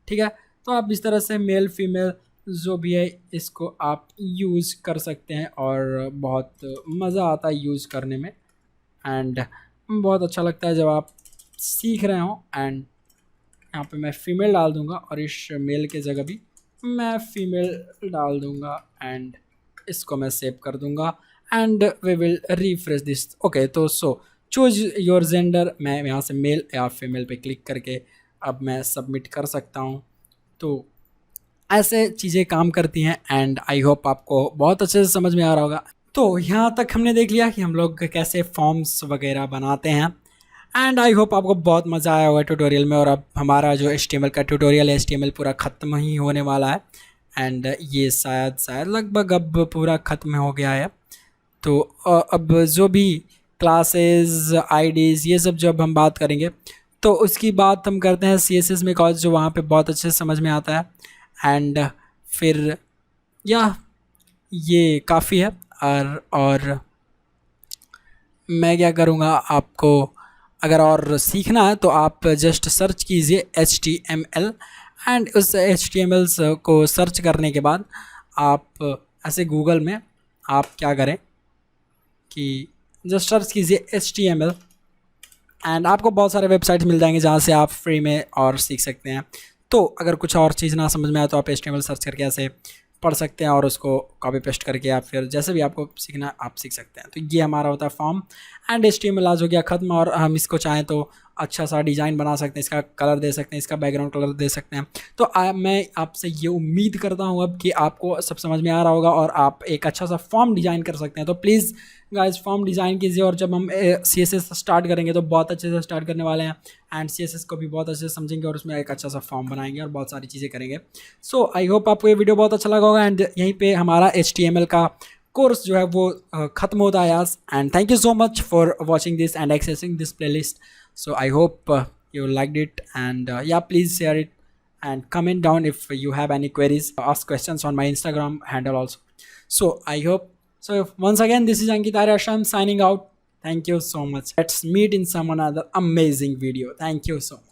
ठीक है। तो आप इस तरह से मेल फीमेल जो भी है इसको आप यूज़ कर सकते हैं और बहुत मज़ा आता है यूज़ करने में। एंड बहुत अच्छा लगता है जब आप सीख रहे हों। एंड यहाँ पे मैं फ़ीमेल डाल दूँगा और इस मेल के जगह भी मैं फ़ीमेल डाल दूँगा। एंड इसको मैं सेव कर दूँगा and we will refresh this. Okay, तो सो चूज़ योर जेंडर, मैं यहाँ से मेल या फीमेल पे क्लिक करके अब मैं सबमिट कर सकता हूँ। तो ऐसे चीज़ें काम करती हैं। एंड आई होप आपको बहुत अच्छे से समझ में आ रहा होगा। तो यहाँ तक हमने देख लिया कि हम लोग कैसे फॉर्म्स वगैरह बनाते हैं। एंड आई होप आपको बहुत मज़ा आया होगा ट्यूटोरियल में। और अब हमारा जो HTML का ट्यूटोरियल है, HTML पूरा ख़त्म ही होने वाला है। एंड ये शायद लगभग अब पूरा ख़त्म हो गया है। तो अब जो भी क्लासेस IDs ये सब जब हम बात करेंगे तो उसकी बात हम करते हैं CSS में, कॉज जो वहाँ पे बहुत अच्छे से समझ में आता है। एंड फिर ये काफ़ी है। और मैं क्या करूँगा, आपको अगर और सीखना है तो आप जस्ट सर्च कीजिए HTML। एंड उस HTML को सर्च करने के बाद आप ऐसे गूगल में आप क्या करें कि जस्ट सर्च कीजिए HTML एंड आपको बहुत सारे वेबसाइट्स मिल जाएंगे जहाँ से आप फ्री में और सीख सकते हैं। तो अगर कुछ और चीज़ ना समझ में आए तो आप HTML सर्च करके ऐसे पढ़ सकते हैं और उसको कॉपी पेस्ट करके या फिर जैसे भी आपको सीखना आप सीख सकते हैं। तो ये हमारा होता है फॉर्म। एंड HTML आज हो गया ख़त्म। और हम इसको चाहें तो अच्छा सा डिज़ाइन बना सकते हैं, इसका कलर दे सकते हैं, इसका बैकग्राउंड कलर दे सकते हैं। तो मैं आपसे ये उम्मीद करता हूँ अब कि आपको सब समझ में आ रहा होगा और आप एक अच्छा सा फॉर्म डिज़ाइन कर सकते हैं। तो प्लीज़ गाइस फॉर्म डिज़ाइन कीजिए, और जब हम CSS स्टार्ट करेंगे तो बहुत अच्छे से स्टार्ट करने वाले हैं, एंड CSS को भी बहुत अच्छे से समझेंगे और उसमें एक अच्छा सा फॉर्म बनाएंगे और बहुत सारी चीज़ें करेंगे। सो आई होप आपको ये वीडियो बहुत अच्छा लगा होगा, एंड यहीं पे हमारा HTML का कोर्स जो है वो ख़त्म होता है आज। And thank you so much for watching this and accessing this playlist. So I hope you liked it, and yeah, please share it and comment down if you have any queries. Ask questions on my Instagram handle also. So I hope so. Once again, this is Ankit Aryasham signing out. Thank you so much. Let's meet in some another amazing video. Thank you so much.